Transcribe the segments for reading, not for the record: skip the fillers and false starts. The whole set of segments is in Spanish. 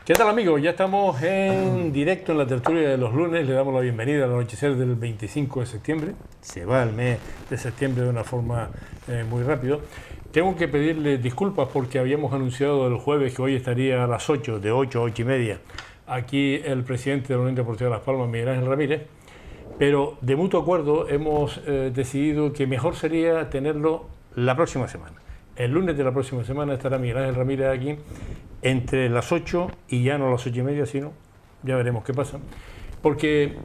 ¿Qué tal, amigos? Ya estamos en directo en la tertulia de los lunes. Le damos la bienvenida al anochecer del 25 de septiembre. Se va el mes de septiembre de una forma muy rápido. Tengo que pedirle disculpas porque habíamos anunciado el jueves que hoy estaría a las 8, de 8 a 8 y media, aquí el presidente de la Unión Deportiva Las Palmas, Miguel Ángel Ramírez, pero de mutuo acuerdo hemos decidido que mejor sería tenerlo la próxima semana. El lunes de la próxima semana estará Miguel Ángel Ramírez aquí entre las 8 y ya no las 8 y media, sino ya veremos qué pasa. Porque,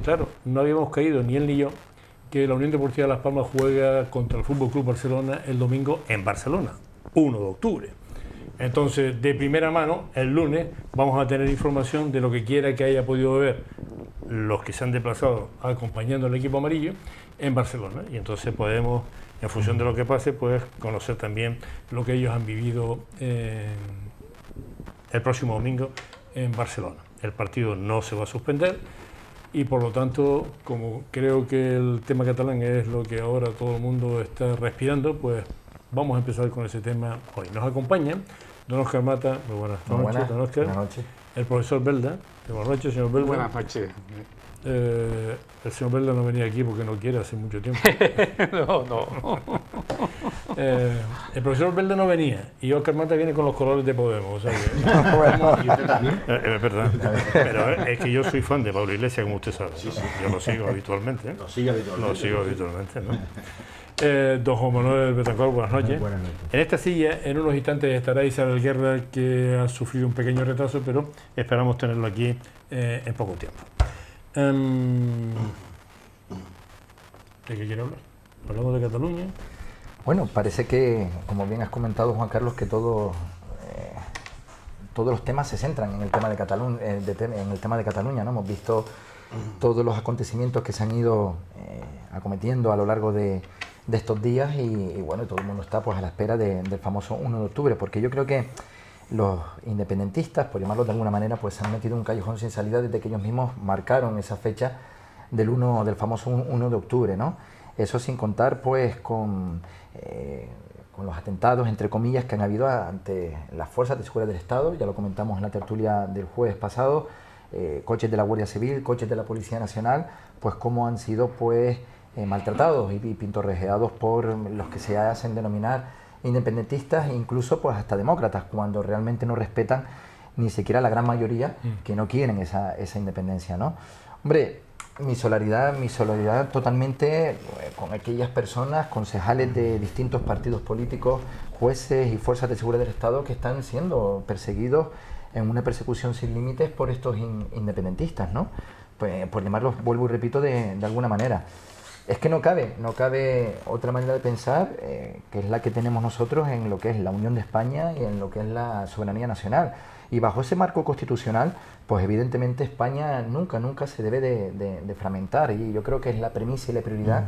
claro, no habíamos caído ni él ni yo que la Unión Deportiva Las Palmas juega contra el Fútbol Club Barcelona el domingo en Barcelona, 1 de octubre. Entonces, de primera mano, el lunes vamos a tener información de lo que quiera que haya podido ver los que se han desplazado acompañando al equipo amarillo en Barcelona. Y entonces podemos, en función de lo que pase, pues conocer también lo que ellos han vivido el próximo domingo en Barcelona. El partido no se va a suspender y por lo tanto, como creo que el tema catalán es lo que ahora todo el mundo está respirando, pues vamos a empezar con ese tema hoy. Nos acompaña don Óscar Mata. Muy buenas noches, don Óscar. Buenas noches. El profesor Belda. Buenas noches, señor Belda. Buenas noches. El señor Belda no venía aquí porque no quiere hace mucho tiempo. No. El profesor Belda no venía y Óscar Mata viene con los colores de Podemos. O sea que, es verdad. Pero es que yo soy fan de Pablo Iglesias, como usted sabe. Sí, sí. Yo lo sigo habitualmente. Lo sigo habitualmente, ¿no? Don Juan Manuel Betancor, buenas noches. Buenas noches. En esta silla, en unos instantes, estará Isabel Guerra, que ha sufrido un pequeño retraso, pero esperamos tenerlo aquí en poco tiempo. ¿De qué quiere hablar? ¿Hablamos de Cataluña? Bueno, parece que, como bien has comentado, Juan Carlos, que todos los temas se centran en el tema de Cataluña, ¿no? Hemos visto todos los acontecimientos que se han ido acometiendo a lo largo de estos días y bueno, todo el mundo está pues a la espera del famoso 1 de octubre, porque yo creo que los independentistas, por llamarlo de alguna manera, pues se han metido en un callejón sin salida desde que ellos mismos marcaron esa fecha del famoso 1 de octubre, ¿no? Eso sin contar pues con los atentados, entre comillas, que han habido ante las fuerzas de seguridad del Estado. Ya lo comentamos en la tertulia del jueves pasado, coches de la Guardia Civil, coches de la Policía Nacional, pues cómo han sido pues maltratados y pintorrejeados por los que se hacen denominar independentistas e incluso pues hasta demócratas, cuando realmente no respetan ni siquiera la gran mayoría que no quieren esa independencia, ¿no? Hombre, mi solidaridad totalmente con aquellas personas, concejales de distintos partidos políticos, jueces y fuerzas de seguridad del Estado que están siendo perseguidos en una persecución sin límites por estos independentistas, ¿no? Pues, por llamarlos, vuelvo y repito, de alguna manera. Es que no cabe otra manera de pensar que es la que tenemos nosotros en lo que es la Unión de España y en lo que es la soberanía nacional. Y bajo ese marco constitucional, pues evidentemente España nunca se debe de fragmentar, y yo creo que es la premisa y la prioridad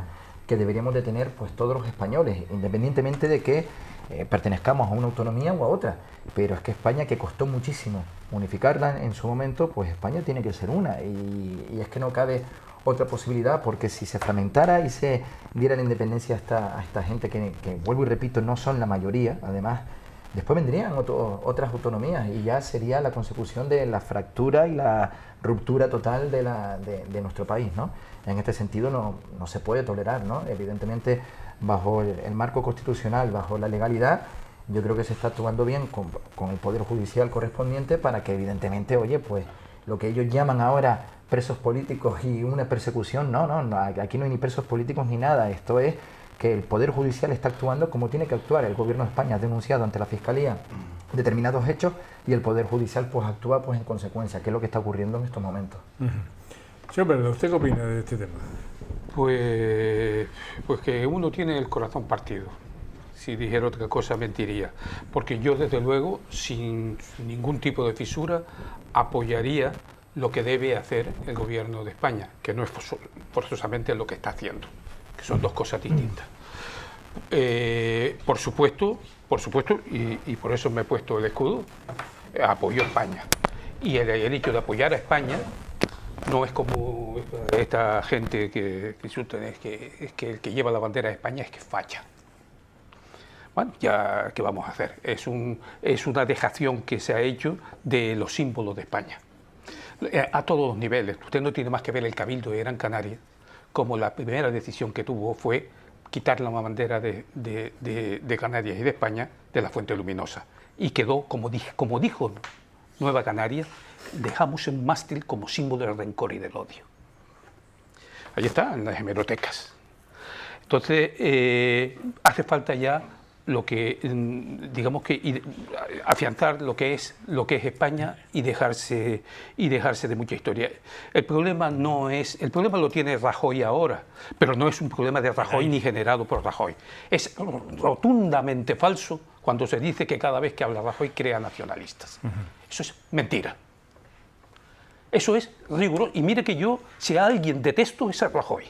que deberíamos de tener pues todos los españoles, independientemente de que pertenezcamos a una autonomía o a otra. Pero es que España, que costó muchísimo unificarla en su momento, pues España tiene que ser una, y es que no cabe otra posibilidad, porque si se fragmentara y se diera la independencia a esta gente que vuelvo y repito, no son la mayoría, además, después vendrían otras autonomías y ya sería la consecución de la fractura y la ruptura total de nuestro país, ¿no? En este sentido no se puede tolerar, ¿no? Evidentemente, bajo el marco constitucional, bajo la legalidad, yo creo que se está actuando bien con el Poder Judicial correspondiente para que evidentemente, oye, pues lo que ellos llaman ahora presos políticos y una persecución, no, aquí no hay ni presos políticos ni nada. Esto es que el Poder Judicial está actuando como tiene que actuar. El Gobierno de España ha denunciado ante la Fiscalía determinados hechos y el Poder Judicial pues actúa pues en consecuencia, que es lo que está ocurriendo en estos momentos. Señor Belda, ¿usted qué opina de este tema? Pues que uno tiene el corazón partido. Si dijera otra cosa mentiría, porque yo desde luego, sin ningún tipo de fisura, apoyaría lo que debe hacer el Gobierno de España, que no es forzosamente lo que está haciendo, que son dos cosas distintas. Por supuesto, y por eso me he puesto el escudo, apoyo a España. Y el hecho de apoyar a España no es como esta gente que insultan, es que el que lleva la bandera de España es que facha. Bueno, ya, ¿qué vamos a hacer? Es una dejación que se ha hecho de los símbolos de España. A todos los niveles. Usted no tiene más que ver el Cabildo de Gran Canaria, como la primera decisión que tuvo fue quitar la bandera de Canarias y de España de la Fuente Luminosa. Y quedó, como dijo Nueva Canaria, dejamos el mástil como símbolo del rencor y del odio. Ahí está, en las hemerotecas. Entonces, hace falta ya lo que, digamos que afianzar lo que es España y dejarse de mucha historia. El problema lo tiene Rajoy ahora, pero no es un problema de Rajoy ni generado por Rajoy. Es rotundamente falso cuando se dice que cada vez que habla Rajoy crea nacionalistas. Eso es mentira. Eso es riguroso. Y mire que yo, si a alguien detesto, es a Rajoy.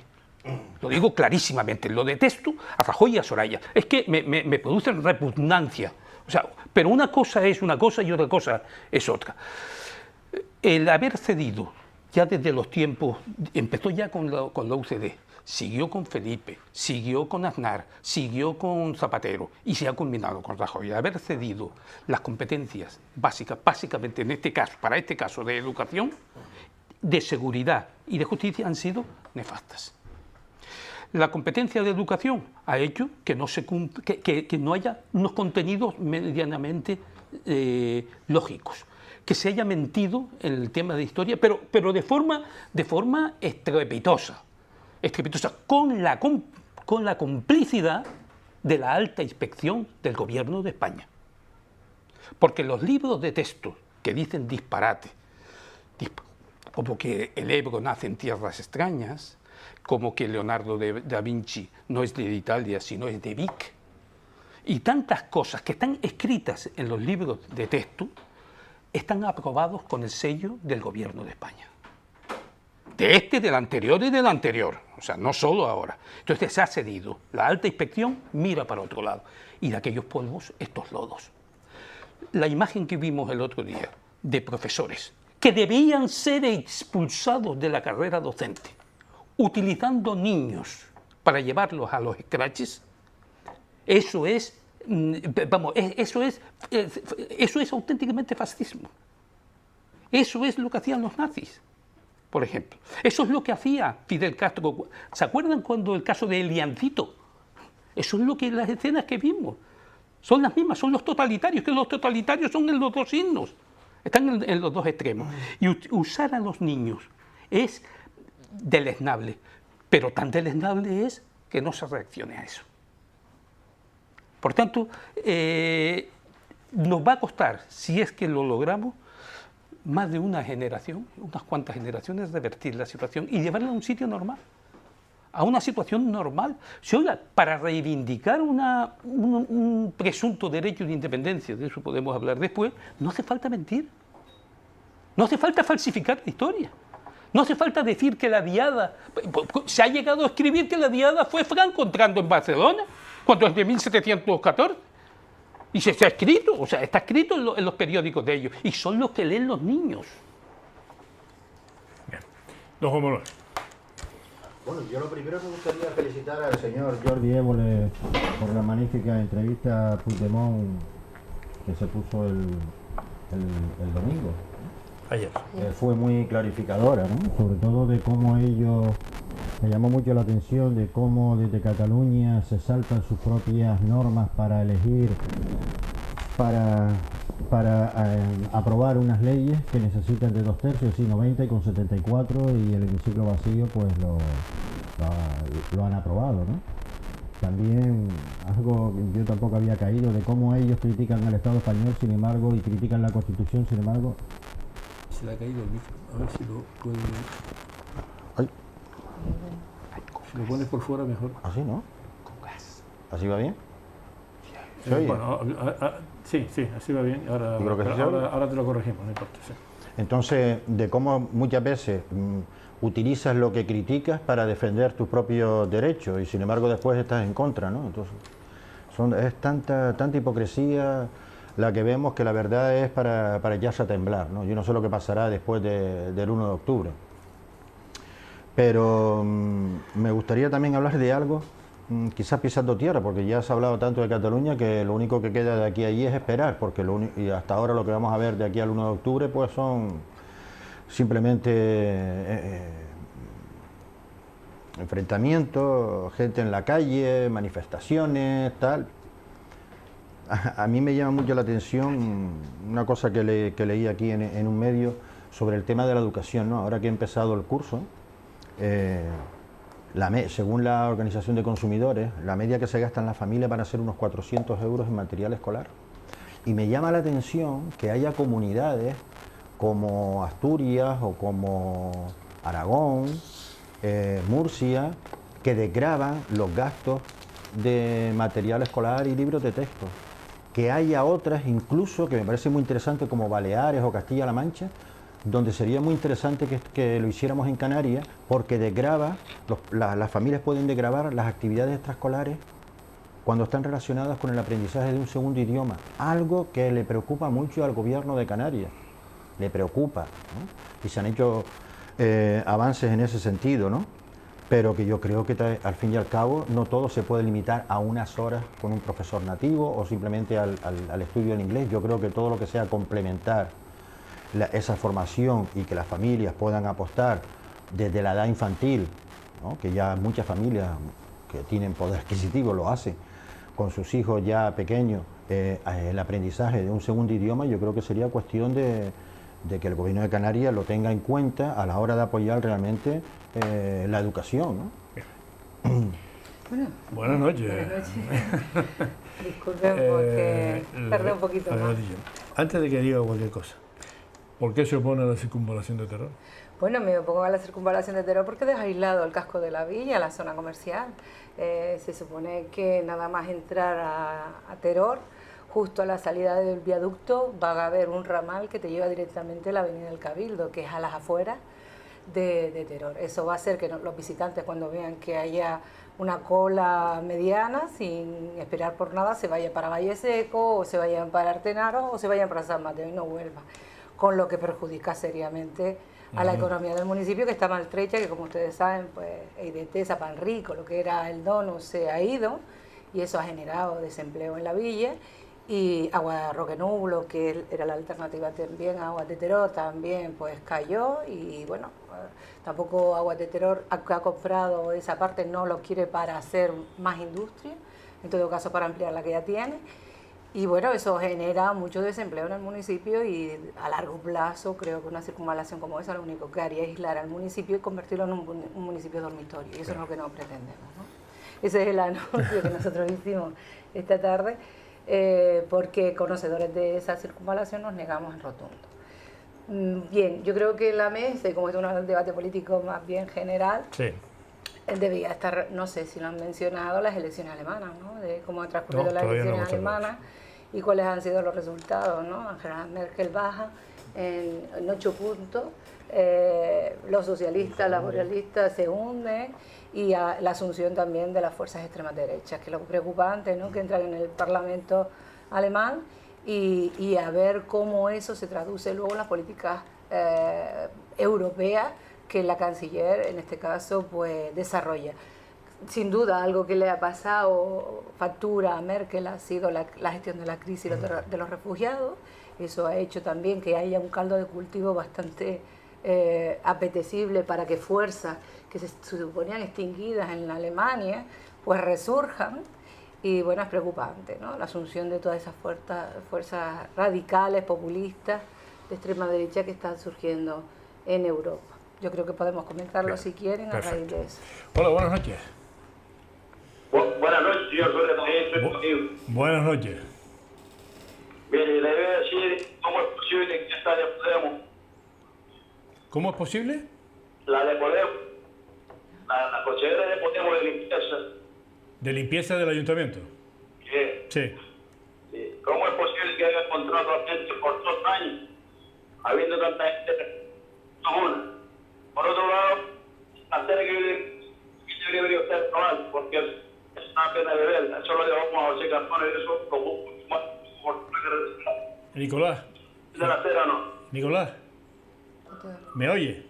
Lo digo clarísimamente, lo detesto a Rajoy y a Soraya. Es que me producen repugnancia. O sea, pero una cosa es una cosa y otra cosa es otra. El haber cedido, ya desde los tiempos, empezó ya con la UCD, siguió con Felipe, siguió con Aznar, siguió con Zapatero y se ha culminado con Rajoy. Haber cedido las competencias básicas, básicamente en este caso, para este caso de educación, de seguridad y de justicia han sido nefastas. La competencia de educación ha hecho que no haya unos contenidos medianamente lógicos, que se haya mentido en el tema de historia, pero de forma estrepitosa, con la complicidad de la alta inspección del Gobierno de España. Porque los libros de texto que dicen disparate, como que el Ebro nace en tierras extrañas, como que Leonardo da Vinci no es de Italia, sino es de Vic, y tantas cosas que están escritas en los libros de texto, están aprobados con el sello del Gobierno de España. Del anterior y del anterior, o sea, no solo ahora. Entonces se ha cedido. La alta inspección mira para otro lado, y de aquellos polvos, estos lodos. La imagen que vimos el otro día de profesores que debían ser expulsados de la carrera docente, utilizando niños para llevarlos a los scratches, eso es auténticamente fascismo. Eso es lo que hacían los nazis, por ejemplo. Eso es lo que hacía Fidel Castro. ¿Se acuerdan cuando el caso de Eliancito? Eso es lo que las escenas que vimos. Son las mismas, son los totalitarios, que los totalitarios son en los dos signos. Están en los dos extremos. Y usar a los niños es deleznable, pero tan deleznable es que no se reaccione a eso. Por tanto, nos va a costar, si es que lo logramos, más de una generación, unas cuantas generaciones, revertir la situación y llevarla a un sitio normal, a una situación normal. Si, oiga, para reivindicar un presunto derecho de independencia, de eso podemos hablar después, no hace falta mentir, no hace falta falsificar la historia. No hace falta decir que la diada... Se ha llegado a escribir que la diada fue Franco entrando en Barcelona, cuando es de 1714. Y se ha escrito, o sea, está escrito en los periódicos de ellos. Y son los que leen los niños. Bien. Don Juan Manuel. Bueno, yo lo primero me gustaría felicitar al señor Jordi Évole por la magnífica entrevista a Puigdemont que se puso el domingo. Ayer. Fue muy clarificadora, ¿no? Sobre todo de cómo ellos, me llamó mucho la atención de cómo desde Cataluña se saltan sus propias normas para elegir, para aprobar unas leyes que necesitan de 2/3, sí, 90 y con 74, y el hemiciclo vacío pues lo han aprobado, ¿no? También algo que yo tampoco había caído, de cómo ellos critican al Estado español, sin embargo, y critican la Constitución, sin embargo. Se le ha caído el micro, a ver si lo puede... Ay. Si lo pones por fuera mejor. ¿Así, no? Con gas. ¿Así va bien? ¿Se oye? Bueno, sí, así va bien. Ahora, Yo creo que sí se oye. ahora te lo corregimos, no importa. Sí. Entonces, de cómo muchas veces utilizas lo que criticas para defender tus propios derechos y sin embargo después estás en contra, ¿no? Entonces, es tanta hipocresía la que vemos, que la verdad es para echarse a temblar, ¿no? Yo no sé lo que pasará después del 1 de octubre. Pero me gustaría también hablar de algo quizás pisando tierra, porque ya se ha hablado tanto de Cataluña que lo único que queda de aquí a allí es esperar, porque y hasta ahora lo que vamos a ver de aquí al 1 de octubre pues son simplemente enfrentamientos, gente en la calle, manifestaciones, tal. A mí me llama mucho la atención una cosa que leí aquí en un medio sobre el tema de la educación, ¿no? Ahora que ha empezado el curso, según la Organización de Consumidores, la media que se gasta en la familia van a ser unos 400 euros en material escolar. Y me llama la atención que haya comunidades como Asturias o como Aragón, Murcia, que desgravan los gastos de material escolar y libros de texto. Que haya otras incluso, que me parece muy interesante, como Baleares o Castilla-La Mancha, donde sería muy interesante que lo hiciéramos en Canarias, porque desgrava, las familias pueden desgravar las actividades extraescolares cuando están relacionadas con el aprendizaje de un segundo idioma, algo que le preocupa mucho al gobierno de Canarias, le preocupa, ¿no? Y se han hecho avances en ese sentido, ¿no? Pero que yo creo que al fin y al cabo no todo se puede limitar a unas horas con un profesor nativo o simplemente al estudio en inglés. Yo creo que todo lo que sea complementar esa formación y que las familias puedan apostar desde la edad infantil, ¿no? Que ya muchas familias que tienen poder adquisitivo lo hacen con sus hijos ya pequeños, el aprendizaje de un segundo idioma, yo creo que sería cuestión de que el gobierno de Canarias lo tenga en cuenta a la hora de apoyar realmente la educación, ¿no? Bueno, buenas noches. Buenas noches. Disculpen porque tardé un poquito más. Antes de que diga cualquier cosa, ¿por qué se opone a la circunvalación de Teror? Bueno, me opongo a la circunvalación de Teror porque deja aislado el casco de la villa, la zona comercial. Se supone que nada más entrar a Teror, justo a la salida del viaducto va a haber un ramal que te lleva directamente a la avenida del Cabildo, que es a las afueras de Teror. Eso va a hacer que los visitantes, cuando vean que haya una cola mediana, sin esperar por nada, se vayan para Valle Seco, o se vayan para Artenaro, o se vayan para San Mateo y no vuelvan, con lo que perjudica seriamente a la economía del municipio, que está maltrecha, que como ustedes saben, pues EIDT, Pan Rico, lo que era el dono, se ha ido, y eso ha generado desempleo en la villa. Y Agua de Roque Nublo, que era la alternativa también a Aguas de Teror, también pues cayó. Y bueno, tampoco Aguas de Teror ha comprado esa parte, no lo quiere para hacer más industria, en todo caso para ampliar la que ya tiene. Y bueno, eso genera mucho desempleo en el municipio, y a largo plazo creo que una circunvalación como esa lo único que haría es aislar al municipio y convertirlo en un municipio dormitorio, y eso es lo que no pretendemos, ¿no? Ese es el anuncio que nosotros hicimos esta tarde. Porque conocedores de esa circunvalación nos negamos en rotundo. Bien, yo creo que la mesa, como es un debate político más bien general, sí, debía estar, no sé si lo han mencionado, las elecciones alemanas, ¿no? De cómo han transcurrido las elecciones alemanas y cuáles han sido los resultados, ¿no? Angela Merkel baja en 8 puntos, los socialistas, laboralistas se hunden, y a la asunción también de las fuerzas extremas derechas, que es lo preocupante, ¿no? Que entran en el Parlamento alemán, y a ver cómo eso se traduce luego en las políticas europeas que la canciller, en este caso, pues desarrolla. Sin duda, algo que le ha pasado factura a Merkel ha sido la gestión de la crisis de los refugiados. Eso ha hecho también que haya un caldo de cultivo bastante apetecible para que fuerzas que se suponían extinguidas en la Alemania pues resurjan. Y bueno, es preocupante, ¿no? La asunción de todas esas fuerzas radicales, populistas, de extrema derecha que están surgiendo en Europa. Yo creo que podemos comentarlo si quieren a raíz de eso. Hola, buenas noches. Buenas noches, señor. Buenas noches. Mire, le voy a decir cómo es posible que esta de Podemos. ¿Cómo es posible? La de Podemos, la consejera de Podemos de limpieza. ¿De limpieza del ayuntamiento? Sí. Sí. ¿Cómo es posible que haya contrato a gente por 2 años, habiendo tanta gente? Una. Por otro lado, hacer que debería usted probar, porque es una pena de ver. Eso lo llevamos a José Carmona y eso lo busco más por Nicolás. de la cera, ¿no? Nicolás, ¿me oye?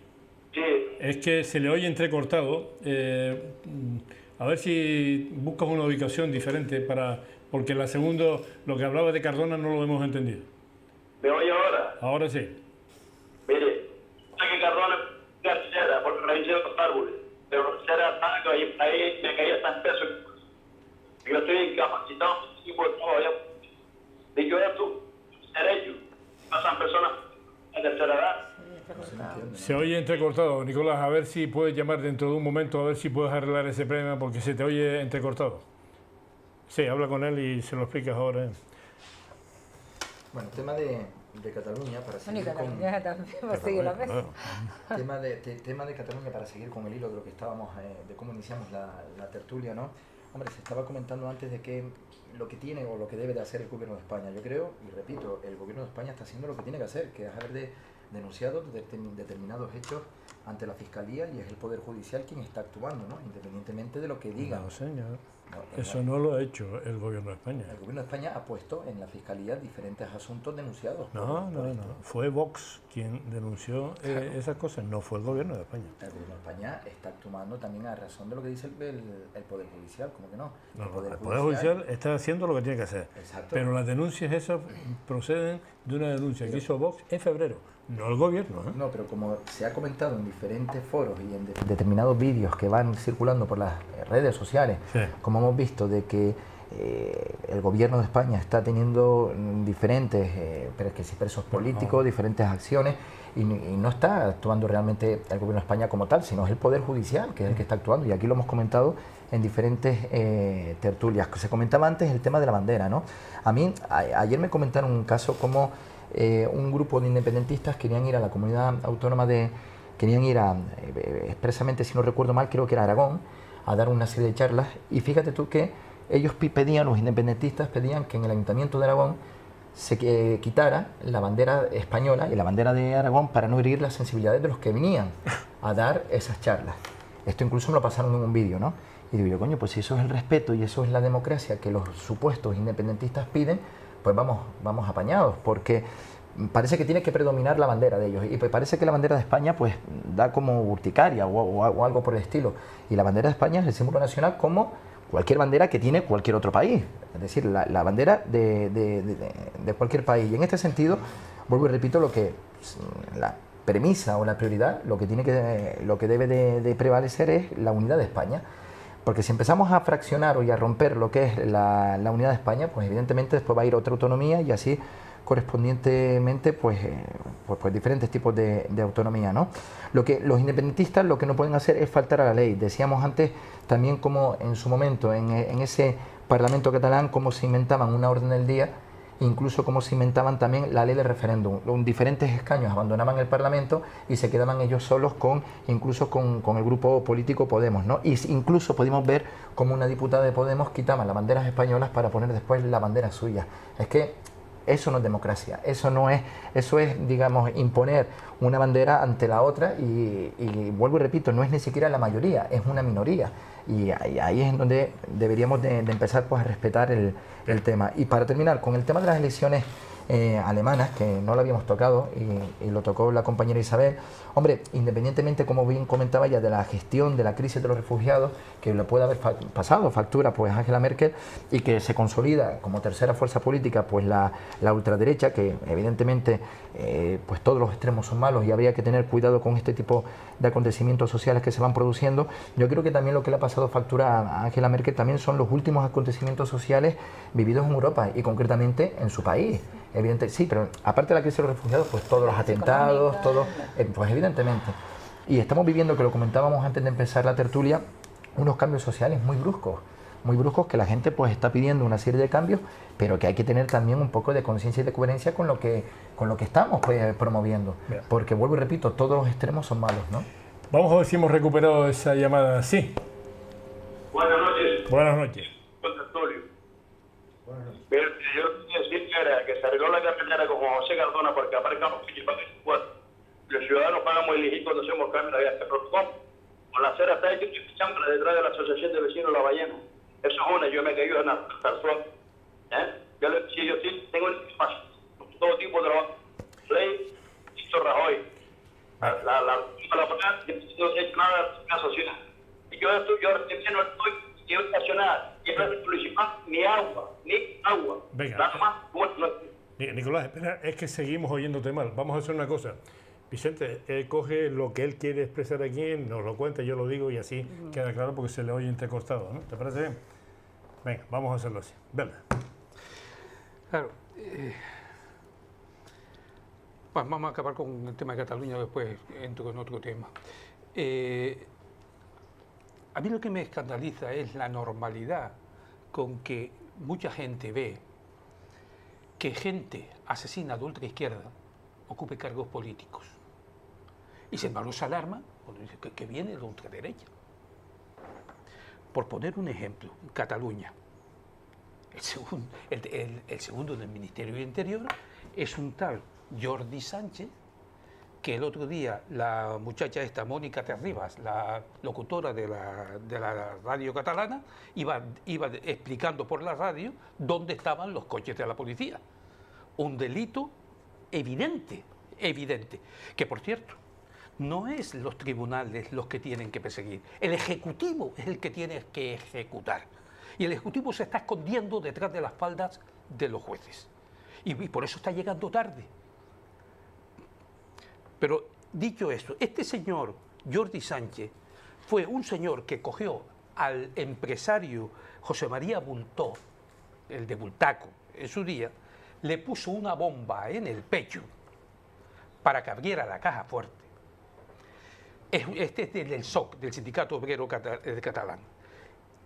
Sí. Es que se le oye entrecortado. A ver si buscas una ubicación diferente porque la segunda, lo que hablaba de Cardona no lo hemos entendido. ¿Me oye ahora? Ahora sí. Mire, sé que Cardona es carretera porque raíz de los árboles, pero la carretera está ahí me caía tan peso. Yo estoy incapacitado, tipo de trabajo. Dicho esto, derecho, pasan personas a tercera edad. Se oye entrecortado, Nicolás, a ver si puedes llamar dentro de un momento, a ver si puedes arreglar ese problema, porque se te oye entrecortado. Sí, habla con él y se lo explicas ahora. Bueno, tema de Cataluña, para seguir Cataluña también va a seguir la mesa. tema de Cataluña, para seguir con el hilo de lo que estábamos, de cómo iniciamos la tertulia, ¿no? Hombre, se estaba comentando antes de que lo que tiene o lo que debe de hacer el gobierno de España. Yo creo, y repito, el gobierno de España está haciendo lo que tiene que hacer, que es haber denunciado determinados hechos ante la Fiscalía, y es el Poder Judicial quien está actuando, ¿no? Independientemente de lo que digan. No, señor. Eso no lo ha hecho el gobierno de España. El gobierno de España ha puesto en la Fiscalía diferentes asuntos denunciados. No. Fue Vox quien denunció esas cosas, no fue el gobierno de España. El gobierno de España está actuando también a razón de lo que dice el Poder Judicial, ¿cómo que no? El Poder Judicial está haciendo lo que tiene que hacer. Exacto. Pero las denuncias esas proceden de una denuncia que hizo Vox en febrero, no el gobierno. No, pero como se ha comentado en diferentes foros y en determinados vídeos que van circulando por las redes sociales, sí, como hemos visto de que el gobierno de España está teniendo diferentes presos políticos, diferentes acciones, y no está actuando realmente el gobierno de España como tal, sino es el Poder Judicial, que es el que está actuando, y aquí lo hemos comentado en diferentes tertulias. Se comentaba antes el tema de la bandera, ¿no? A mí, ayer me comentaron un caso como un grupo de independentistas querían ir a la comunidad autónoma querían ir expresamente, si no recuerdo mal, creo que era Aragón, a dar una serie de charlas, y fíjate tú que ellos pedían, los independentistas pedían que en el Ayuntamiento de Aragón se quitara la bandera española y la bandera de Aragón para no herir las sensibilidades de los que venían a dar esas charlas. Esto incluso me lo pasaron en un vídeo, ¿no? Y digo yo, coño, pues si eso es el respeto y eso es la democracia que los supuestos independentistas piden, pues vamos apañados, porque parece que tiene que predominar la bandera de ellos, y pues parece que la bandera de España pues da como urticaria o algo por el estilo, y la bandera de España es el símbolo nacional como cualquier bandera que tiene cualquier otro país, es decir, la bandera de cualquier país. Y en este sentido, vuelvo y repito, la premisa o la prioridad, lo que debe de prevalecer es la unidad de España. Porque si empezamos a fraccionar y a romper lo que es la unidad de España, pues evidentemente después va a ir otra autonomía, y así correspondientemente pues diferentes tipos de autonomía, ¿no? Los independentistas lo que no pueden hacer es faltar a la ley. Decíamos antes también como en su momento en ese Parlamento catalán cómo se inventaban una orden del día, incluso cómo se inventaban también la ley de referéndum. Diferentes escaños abandonaban el Parlamento y se quedaban ellos solos incluso con el grupo político Podemos, ¿no? Y incluso pudimos ver cómo una diputada de Podemos quitaba las banderas españolas para poner después la bandera suya. Es que eso no es democracia, eso es, digamos, imponer una bandera ante la otra, y vuelvo y repito, no es ni siquiera la mayoría, es una minoría. Y ahí es donde deberíamos de empezar pues a respetar el tema. Y para terminar, con el tema de las elecciones alemanas, que no lo habíamos tocado y lo tocó la compañera Isabel, hombre, independientemente, como bien comentaba ella, de la gestión de la crisis de los refugiados, que le puede haber pasado factura pues Angela Merkel, y que se consolida como tercera fuerza política pues la ultraderecha, que evidentemente pues todos los extremos son malos y habría que tener cuidado con este tipo de acontecimientos sociales que se van produciendo. Yo creo que también lo que le ha pasado factura a Angela Merkel también son los últimos acontecimientos sociales vividos en Europa y concretamente en su país. Evidente, sí, pero aparte de la crisis de los refugiados, pues todos los atentados, todo, pues evidentemente. Y estamos viviendo, que lo comentábamos antes de empezar la tertulia, unos cambios sociales muy bruscos que la gente pues está pidiendo una serie de cambios, pero que hay que tener también un poco de conciencia y de coherencia con lo que estamos pues promoviendo. Bien. Porque vuelvo y repito, todos los extremos son malos, ¿no? Vamos a ver si hemos recuperado esa llamada. Sí. Buenas noches. Buenas noches. Pero yo quería decir que se arregló la carretera con Juan José Cardona porque aparcamos principales cuatro. Los ciudadanos pagamos el IGI cuando hacemos cambio de viaje. Pero ¿cómo? Con la acera está hecho y chambra detrás de la Asociación de Vecinos La Ballena. Eso es una, yo me he caído en la persona. Yo sí tengo todo tipo de trabajo. Ley, hizo Rajoy. La no he hecho nada en la sociedad. Y yo recién no estoy nivel nacional, nivel municipal, ni agua. Venga. Nada más, bueno, Nicolás, espera, es que seguimos oyéndote mal. Vamos a hacer una cosa. Vicente, él coge lo que él quiere expresar aquí, nos lo cuenta, yo lo digo y así queda claro porque se le oye entrecortado, ¿no? ¿Te parece bien? Venga, vamos a hacerlo así. Venga. Claro. Pues vamos a acabar con el tema de Cataluña, después entro con otro tema. A mí lo que me escandaliza es la normalidad con que mucha gente ve que gente asesina de ultraizquierda ocupe cargos políticos. Y sin embargo se alarma cuando dice que viene la ultraderecha. Por poner un ejemplo, en Cataluña, el segundo del Ministerio de Interior es un tal Jordi Sánchez, que el otro día la muchacha esta, Mónica Terribas, la locutora de la radio catalana, iba explicando por la radio dónde estaban los coches de la policía. Un delito evidente, que por cierto, no es los tribunales los que tienen que perseguir, el Ejecutivo es el que tiene que ejecutar. Y el Ejecutivo se está escondiendo detrás de las faldas de los jueces. Y por eso está llegando tarde. Pero dicho esto, este señor, Jordi Sánchez, fue un señor que cogió al empresario José María Bultó, el de Bultaco, en su día, le puso una bomba en el pecho para que abriera la caja fuerte. Este es del SOC, del Sindicato Obrero Catalán.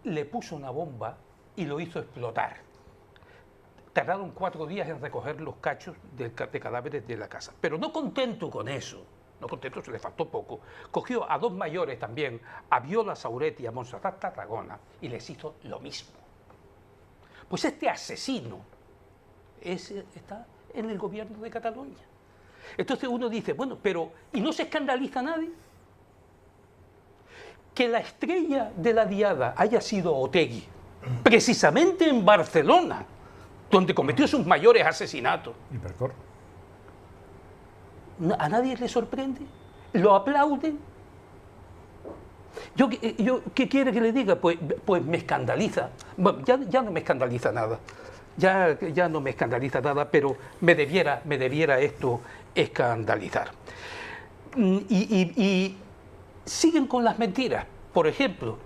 Le puso una bomba y lo hizo explotar. Tardaron 4 días en recoger los cachos de cadáveres de la casa. Pero no contento con eso, se le faltó poco, cogió a 2 mayores también, a Viola Sauret y a Montserrat Tarragona, y les hizo lo mismo. Pues este asesino está en el gobierno de Cataluña. Entonces uno dice, bueno, pero ¿y no se escandaliza nadie? Que la estrella de la diada haya sido Otegi, precisamente en Barcelona, donde cometió sus mayores asesinatos. Hipercor. ¿A nadie le sorprende? ¿Lo aplauden? ¿Yo qué quiere que le diga? Pues me escandaliza. Bueno, ya no me escandaliza nada. Ya no me escandaliza nada, pero me debiera esto escandalizar. Y siguen con las mentiras. Por ejemplo,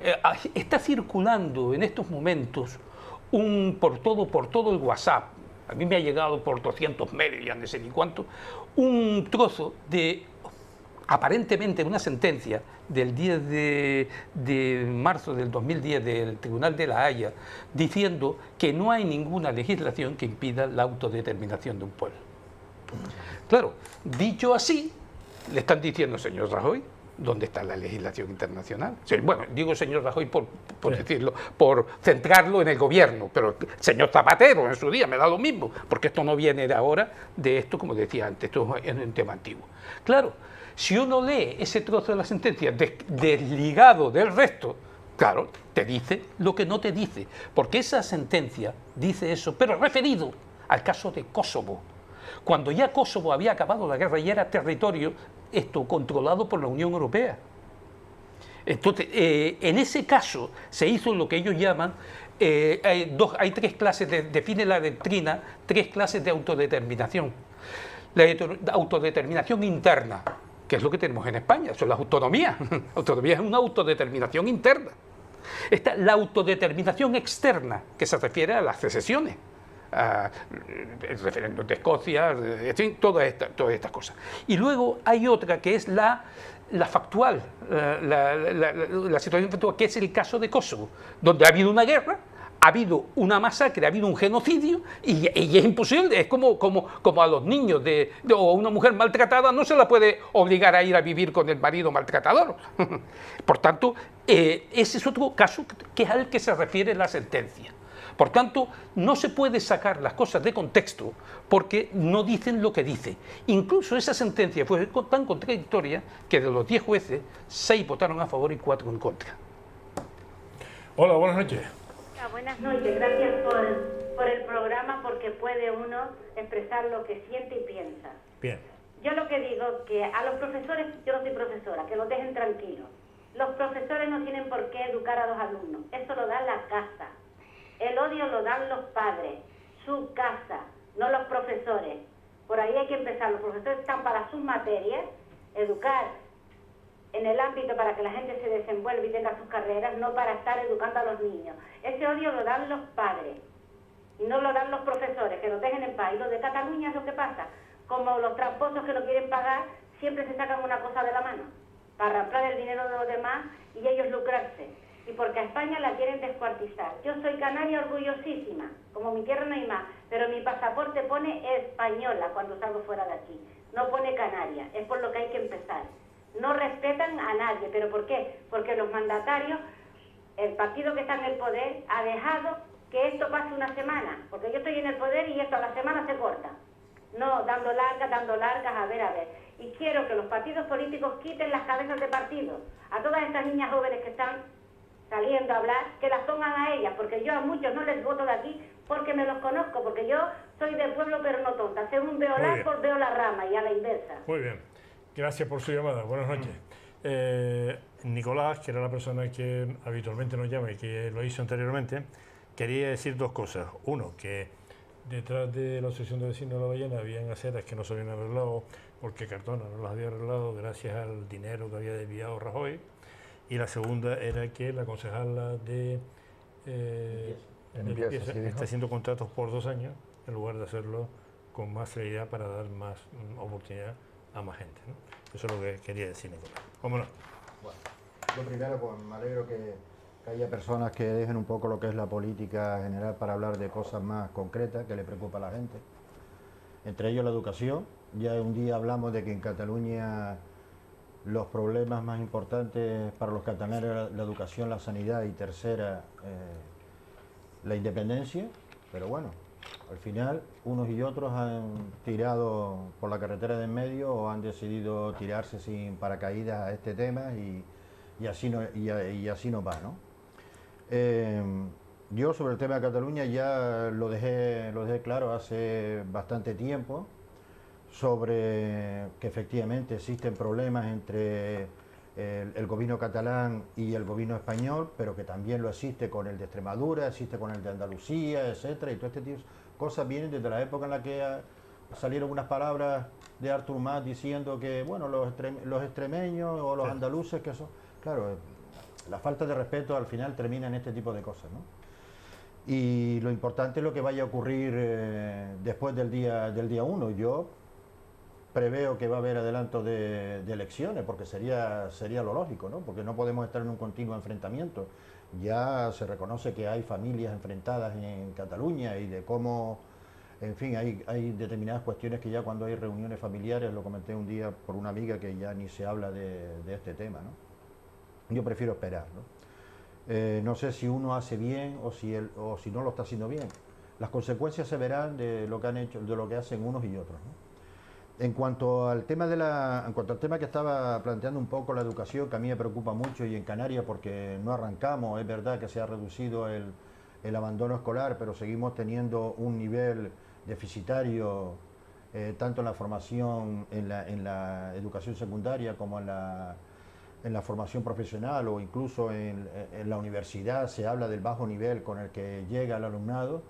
está circulando en estos momentos por todo el WhatsApp, a mí me ha llegado por 200 medios, ya no sé ni cuánto, un trozo de, aparentemente, una sentencia del 10 de marzo del 2010 del Tribunal de La Haya, diciendo que no hay ninguna legislación que impida la autodeterminación de un pueblo. Claro, dicho así, le están diciendo, señor Rajoy, ¿dónde está la legislación internacional? Bueno, digo señor Rajoy por decirlo, por centrarlo en el gobierno, pero señor Zapatero en su día me da lo mismo, porque esto no viene de ahora, de esto, como decía antes, esto es un tema antiguo. Claro, si uno lee ese trozo de la sentencia desligado del resto, claro, te dice lo que no te dice, porque esa sentencia dice eso, pero referido al caso de Kosovo. Cuando ya Kosovo había acabado la guerra y era territorio controlado por la Unión Europea. Entonces, en ese caso se hizo lo que ellos llaman, hay 3 clases, define la doctrina, 3 clases de autodeterminación. La autodeterminación interna, que es lo que tenemos en España, son las autonomías. Autonomía es una autodeterminación interna. Está la autodeterminación externa, que se refiere a las secesiones. El referéndum de Escocia, en fin, todas estas cosas. Y luego hay otra que es la factual, la situación factual, que es el caso de Kosovo, donde ha habido una guerra, ha habido una masacre, ha habido un genocidio, y es imposible, es como a los niños o a una mujer maltratada no se la puede obligar a ir a vivir con el marido maltratador. Por tanto, ese es otro caso que es al que se refiere la sentencia. Por tanto, no se puede sacar las cosas de contexto porque no dicen lo que dice. Incluso esa sentencia fue tan contradictoria que de los 10 jueces, 6 votaron a favor y 4 en contra. Hola, buenas noches. Buenas noches, gracias por el programa, porque puede uno expresar lo que siente y piensa. Bien. Yo lo que digo, que a los profesores, yo no soy profesora, que los dejen tranquilos. Los profesores no tienen por qué educar a los alumnos, eso lo da la casa. El odio lo dan los padres, su casa, no los profesores. Por ahí hay que empezar, los profesores están para sus materias, educar en el ámbito para que la gente se desenvuelva y tenga sus carreras, no para estar educando a los niños. Ese odio lo dan los padres y no lo dan los profesores, que los dejen en paz. Y lo de Cataluña es lo que pasa, como los tramposos que no quieren pagar, siempre se sacan una cosa de la mano, para arrancar el dinero de los demás y ellos lucrarse. Y porque a España la quieren descuartizar. Yo soy canaria orgullosísima, como mi tierra no hay más, pero mi pasaporte pone española cuando salgo fuera de aquí, no pone canaria, es por lo que hay que empezar. No respetan a nadie, ¿pero por qué? Porque los mandatarios, el partido que está en el poder, ha dejado que esto pase una semana, porque yo estoy en el poder y esto a la semana se corta. No, dando largas, a ver. Y quiero que los partidos políticos quiten las cabezas de partido. A todas estas niñas jóvenes que están saliendo a hablar, que las pongan a ellas, porque yo a muchos no les voto de aquí porque me los conozco, porque yo soy de pueblo pero no tonta. Según veo el árbol, veo la rama y a la inversa. Muy bien. Gracias por su llamada. Buenas noches. Nicolás, que era la persona que habitualmente nos llama y que lo hizo anteriormente, quería decir dos cosas. Uno, que detrás de la Asociación de Vecinos de La Ballena habían aceras que no se habían arreglado porque Cartona no las había arreglado gracias al dinero que había desviado Rajoy. Y la segunda era que la concejala de limpieza está haciendo contratos por 2 años en lugar de hacerlo con más celeridad para dar más oportunidad a más gente, ¿no? Eso es lo que quería decir, Nicolás. Vámonos. Bueno, yo primero pues me alegro que haya personas que dejen un poco lo que es la política general para hablar de cosas más concretas que le preocupa a la gente. Entre ellos la educación. Ya un día hablamos de que en Cataluña los problemas más importantes para los catalanes eran la educación, la sanidad y tercera, la independencia. Pero bueno, al final unos y otros han tirado por la carretera de en medio o han decidido tirarse sin paracaídas a este tema y así no va, ¿no? Yo sobre el tema de Cataluña ya lo dejé claro hace bastante tiempo, sobre que efectivamente existen problemas entre el gobierno catalán y el gobierno español, pero que también lo existe con el de Extremadura, existe con el de Andalucía, etcétera, y todo este tipo de cosas vienen desde la época en la que salieron unas palabras de Artur Mas diciendo que, bueno, los extremeños o los andaluces, que son, claro, la falta de respeto al final termina en este tipo de cosas, ¿no? Y lo importante es lo que vaya a ocurrir después del día 1. Yo preveo que va a haber adelanto de elecciones, porque sería lo lógico, ¿no? Porque no podemos estar en un continuo enfrentamiento. Ya se reconoce que hay familias enfrentadas en Cataluña y de cómo, en fin, hay determinadas cuestiones que ya cuando hay reuniones familiares, lo comenté un día por una amiga, que ya ni se habla de este tema, ¿no? Yo prefiero esperar, ¿no? No sé si uno hace bien o si no lo está haciendo bien. Las consecuencias se verán de lo que han hecho, de lo que hacen unos y otros, ¿no? En cuanto al tema que estaba planteando un poco la educación, que a mí me preocupa mucho, y en Canarias porque no arrancamos, es verdad que se ha reducido el abandono escolar, pero seguimos teniendo un nivel deficitario tanto en la formación, en la educación secundaria como en la formación profesional, o incluso en la universidad se habla del bajo nivel con el que llega el alumnado.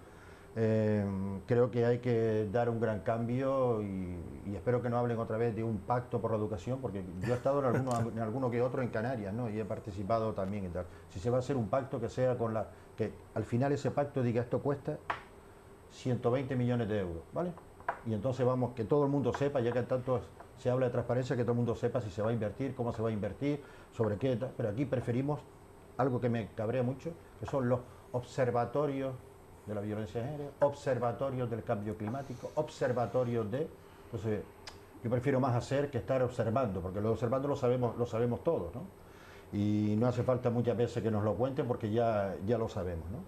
Creo que hay que dar un gran cambio y espero que no hablen otra vez de un pacto por la educación, porque yo he estado en alguno que otro en Canarias, ¿no? Y he participado también y tal. Si se va a hacer un pacto, que sea que al final ese pacto diga esto cuesta 120 millones de euros, ¿vale? Y entonces vamos, que todo el mundo sepa, ya que tanto se habla de transparencia, que todo el mundo sepa si se va a invertir, cómo se va a invertir, sobre qué, pero aquí preferimos algo que me cabrea mucho, que son los observatorios de la violencia de género, observatorios del cambio climático, observatorios de... Entonces, yo prefiero más hacer que estar observando, porque lo observando lo sabemos todos, ¿no? Y no hace falta muchas veces que nos lo cuenten porque ya lo sabemos, ¿no?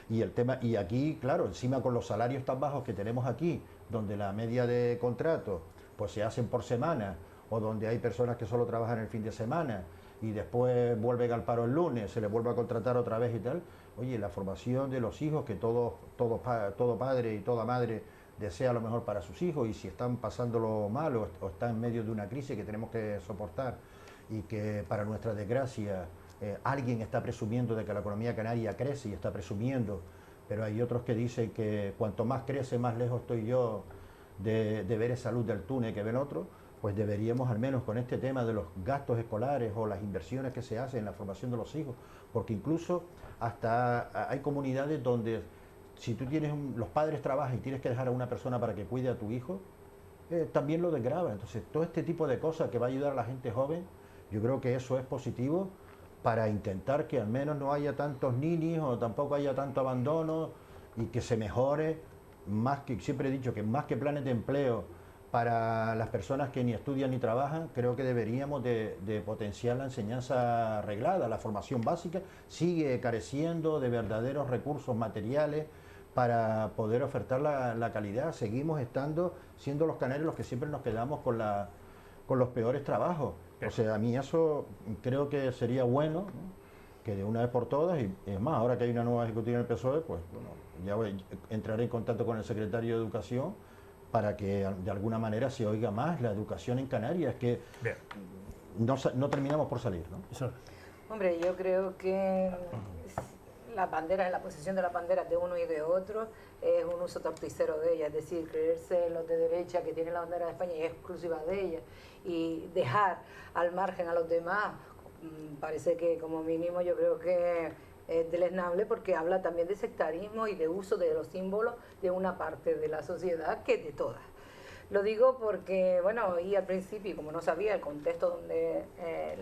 Y el tema, y aquí, claro, encima con los salarios tan bajos que tenemos aquí, donde la media de contratos pues se hacen por semana, o donde hay personas que solo trabajan el fin de semana y después vuelven al paro el lunes, se les vuelve a contratar otra vez y tal. Oye, la formación de los hijos, que todo padre y toda madre desea lo mejor para sus hijos, y si están pasándolo mal o están en medio de una crisis que tenemos que soportar, y que para nuestra desgracia alguien está presumiendo de que la economía canaria crece y está presumiendo, pero hay otros que dicen que cuanto más crece, más lejos estoy yo de ver esa luz del túnel que ven otros, pues deberíamos al menos con este tema de los gastos escolares o las inversiones que se hacen en la formación de los hijos, porque incluso hasta hay comunidades donde si tú tienes, los padres trabajan y tienes que dejar a una persona para que cuide a tu hijo, también lo desgrava. Entonces todo este tipo de cosas que va a ayudar a la gente joven, yo creo que eso es positivo para intentar que al menos no haya tantos ninis o tampoco haya tanto abandono y que se mejore, más que, siempre he dicho que más que planes de empleo para las personas que ni estudian ni trabajan, creo que deberíamos de potenciar la enseñanza reglada, la formación básica sigue careciendo de verdaderos recursos materiales para poder ofertar la calidad. Seguimos siendo los canarios los que siempre nos quedamos con los peores trabajos. O sea, a mí eso creo que sería bueno, ¿no?, que de una vez por todas, y es más, ahora que hay una nueva ejecutiva en el PSOE, pues bueno, entraré en contacto con el secretario de Educación para que de alguna manera se oiga más la educación en Canarias, que no terminamos por salir, ¿no? Eso. Hombre, yo creo que las banderas, la posición de las banderas de uno y de otro es un uso torticero de ellas, es decir, creerse los de derecha que tienen la bandera de España y es exclusiva de ella y dejar al margen a los demás, parece que como mínimo yo creo que es deleznable, porque habla también de sectarismo y de uso de los símbolos de una parte de la sociedad que de todas. Lo digo porque, bueno, y al principio, como no sabía el contexto donde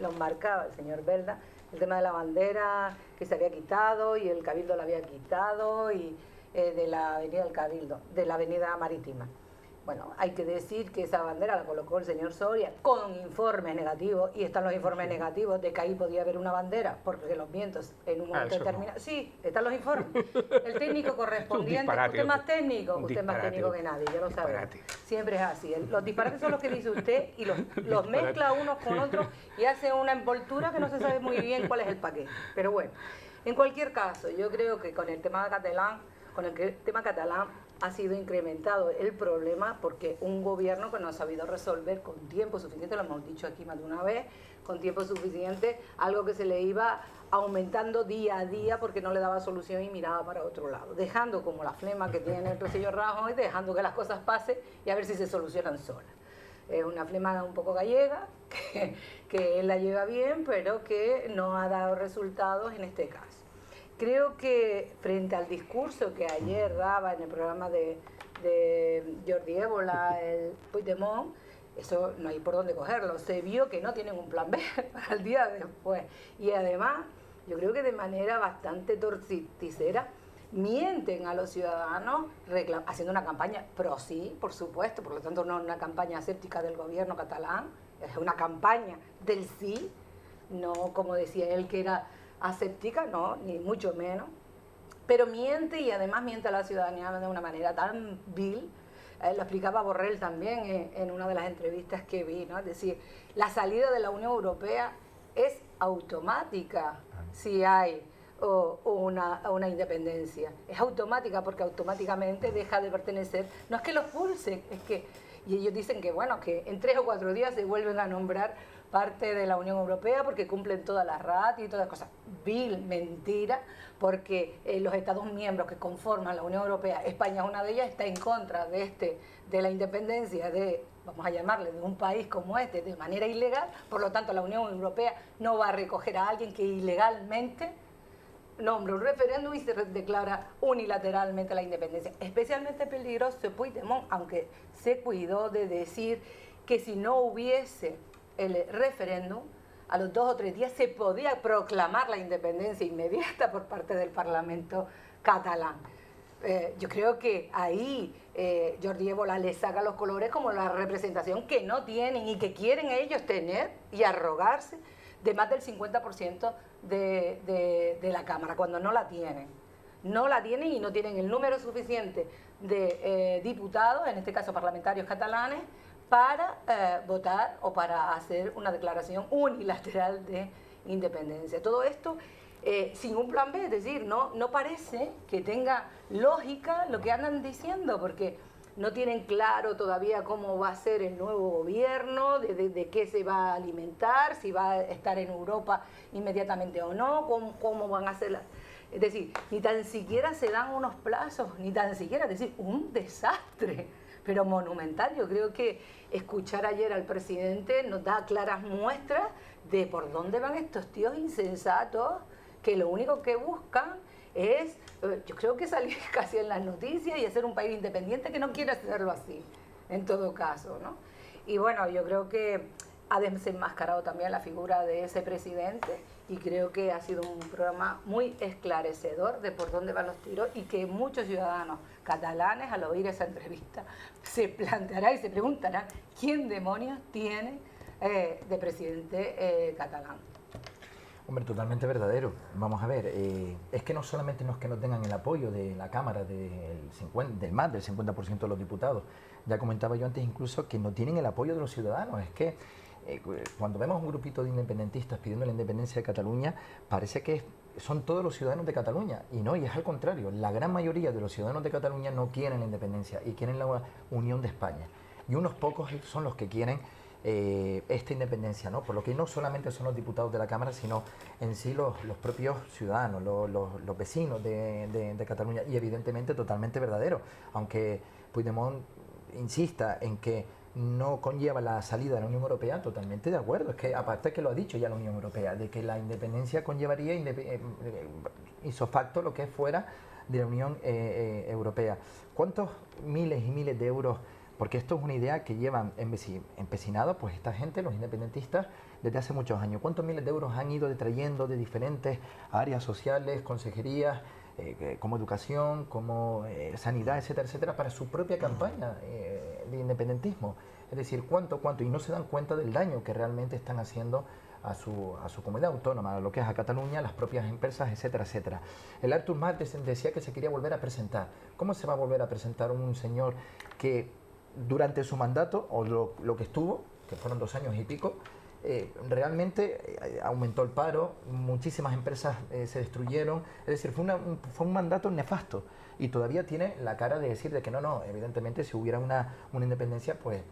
lo marcaba el señor Belda, el tema de la bandera que se había quitado y el Cabildo la había quitado y de la avenida del Cabildo, de la avenida Marítima. Bueno, hay que decir que esa bandera la colocó el señor Soria con informes negativos, y están los informes negativos de que ahí podía haber una bandera porque los vientos en un momento determinado... No. Sí, están los informes. El técnico correspondiente, usted más técnico que nadie, ya lo sabe. Siempre es así. Los disparates son los que dice usted y los mezcla unos con otros y hace una envoltura que no se sabe muy bien cuál es el paquete. Pero bueno, en cualquier caso, yo creo que con el tema catalán, ha sido incrementado el problema porque un gobierno que no ha sabido resolver con tiempo suficiente, lo hemos dicho aquí más de una vez, con tiempo suficiente, algo que se le iba aumentando día a día porque no le daba solución y miraba para otro lado, dejando como la flema que tiene el señor Rajoy, dejando que las cosas pasen y a ver si se solucionan solas. Es una flema un poco gallega, que él la lleva bien, pero que no ha dado resultados en este caso. Creo que frente al discurso que ayer daba en el programa de Jordi Évole, el Puigdemont, eso no hay por dónde cogerlo. Se vio que no tienen un plan B para el día después. Y además, yo creo que de manera bastante torticera mienten a los ciudadanos haciendo una campaña pro sí, por supuesto, por lo tanto no una campaña aséptica del gobierno catalán, es una campaña del sí, no como decía él que era aséptica, no, ni mucho menos, pero miente, y además miente a la ciudadanía de una manera tan vil. Lo explicaba Borrell también en una de las entrevistas que vi, ¿no? Es decir, la salida de la Unión Europea es automática si hay una independencia, es automática porque automáticamente deja de pertenecer, no es que lo expulsen, es que, y ellos dicen que bueno, que en 3 o 4 días se vuelven a nombrar parte de la Unión Europea porque cumplen todas las ratios y todas las cosas. Vil mentira, porque los Estados miembros que conforman la Unión Europea, España es una de ellas, está en contra de la independencia de, vamos a llamarle, de un país como este, de manera ilegal. Por lo tanto, la Unión Europea no va a recoger a alguien que ilegalmente nombra un referéndum y se declara unilateralmente la independencia. Especialmente peligroso Puigdemont, aunque se cuidó de decir que si no hubiese el referéndum, a los 2 o 3 días se podía proclamar la independencia inmediata por parte del Parlamento catalán. Yo creo que ahí Jordi Évole le saca los colores como la representación que no tienen y que quieren ellos tener y arrogarse de más del 50% de la Cámara, cuando no la tienen. No la tienen y no tienen el número suficiente de diputados, en este caso parlamentarios catalanes, para votar o para hacer una declaración unilateral de independencia. Todo esto sin un plan B, es decir, no parece que tenga lógica lo que andan diciendo, porque no tienen claro todavía cómo va a ser el nuevo gobierno, de qué se va a alimentar, si va a estar en Europa inmediatamente o no, cómo van a hacer las... Es decir, ni tan siquiera se dan unos plazos, ni tan siquiera, es decir, un desastre, pero monumental. Yo creo que escuchar ayer al presidente nos da claras muestras de por dónde van estos tíos insensatos, que lo único que buscan es, yo creo que salir casi en las noticias y hacer un país independiente, que no quiere hacerlo así, en todo caso, ¿no? Y bueno, yo creo que ha desenmascarado también la figura de ese presidente, y creo que ha sido un programa muy esclarecedor de por dónde van los tiros, y que muchos ciudadanos catalanes al oír esa entrevista se plantearán y se preguntarán quién demonios tiene de presidente catalán. Hombre, totalmente verdadero. Vamos a ver, es que no solamente no es que no tengan el apoyo de la Cámara del más del 50% de los diputados, ya comentaba yo antes incluso que no tienen el apoyo de los ciudadanos. Es que cuando vemos un grupito de independentistas pidiendo la independencia de Cataluña, parece que son todos los ciudadanos de Cataluña, y no, y es al contrario. La gran mayoría de los ciudadanos de Cataluña no quieren la independencia y quieren la unión de España, y unos pocos son los que quieren esta independencia, ¿no? Por lo que no solamente son los diputados de la Cámara, sino en sí los propios ciudadanos, los vecinos de Cataluña, y evidentemente totalmente verdadero, aunque Puigdemont insista en que no conlleva la salida de la Unión Europea, totalmente de acuerdo. Es que aparte que lo ha dicho ya la Unión Europea, de que la independencia conllevaría ipso facto lo que es fuera de la Unión Europea. ¿Cuántos miles y miles de euros? Porque esto es una idea que llevan empecinados pues esta gente, los independentistas, desde hace muchos años. ¿Cuántos miles de euros han ido detrayendo de diferentes áreas sociales, consejerías, como educación, como sanidad, etcétera, etcétera, para su propia campaña de independentismo? Es decir, ¿cuánto? Y no se dan cuenta del daño que realmente están haciendo a su comunidad autónoma, a lo que es a Cataluña, las propias empresas, etcétera, etcétera. El Artur Mas decía que se quería volver a presentar. ¿Cómo se va a volver a presentar un señor que durante su mandato, o lo que estuvo, que fueron 2 años y pico, realmente aumentó el paro, muchísimas empresas se destruyeron? Es decir, fue un mandato nefasto, y todavía tiene la cara de decir de que no, evidentemente si hubiera una independencia, pues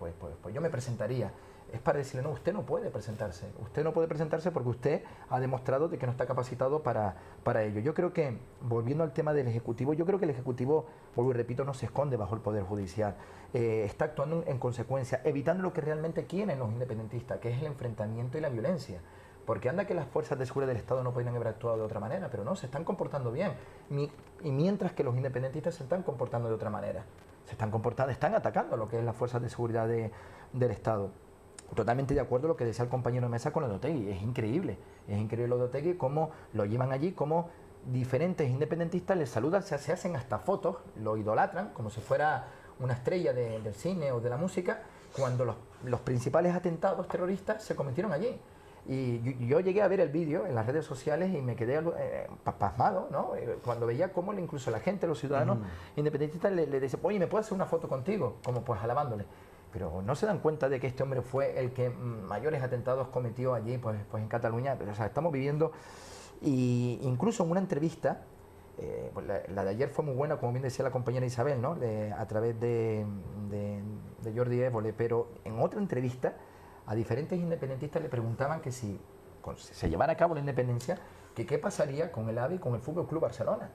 yo me presentaría. Es para decirle, no, usted no puede presentarse porque usted ha demostrado de que no está capacitado para ello. Yo creo que, volviendo al tema del Ejecutivo, yo creo que el Ejecutivo, vuelvo y repito, no se esconde bajo el Poder Judicial, está actuando en consecuencia, evitando lo que realmente quieren los independentistas, que es el enfrentamiento y la violencia. Porque anda que las fuerzas de seguridad del Estado no podrían haber actuado de otra manera, pero no, se están comportando bien. Y mientras que los independentistas se están comportando de otra manera, están atacando lo que es las fuerzas de seguridad del Estado. Totalmente de acuerdo lo que decía el compañero de mesa con lo de Otegi. Es increíble lo de Otegi, cómo lo llevan allí, cómo diferentes independentistas les saludan, se hacen hasta fotos, lo idolatran como si fuera una estrella del cine o de la música, cuando los principales atentados terroristas se cometieron allí. Y yo llegué a ver el vídeo en las redes sociales y me quedé pasmado, ¿no? Cuando veía cómo incluso la gente, los ciudadanos independentistas le decían, oye, ¿me puedo hacer una foto contigo? Como pues alabándole. Pero no se dan cuenta de que este hombre fue el que mayores atentados cometió allí, pues en Cataluña. O sea, estamos viviendo, y incluso en una entrevista, pues la de ayer fue muy buena, como bien decía la compañera Isabel, ¿no? A través de Jordi Évole, pero en otra entrevista a diferentes independentistas le preguntaban que si se llevara a cabo la independencia, que qué pasaría con el AVE y con el Fútbol Club Barcelona.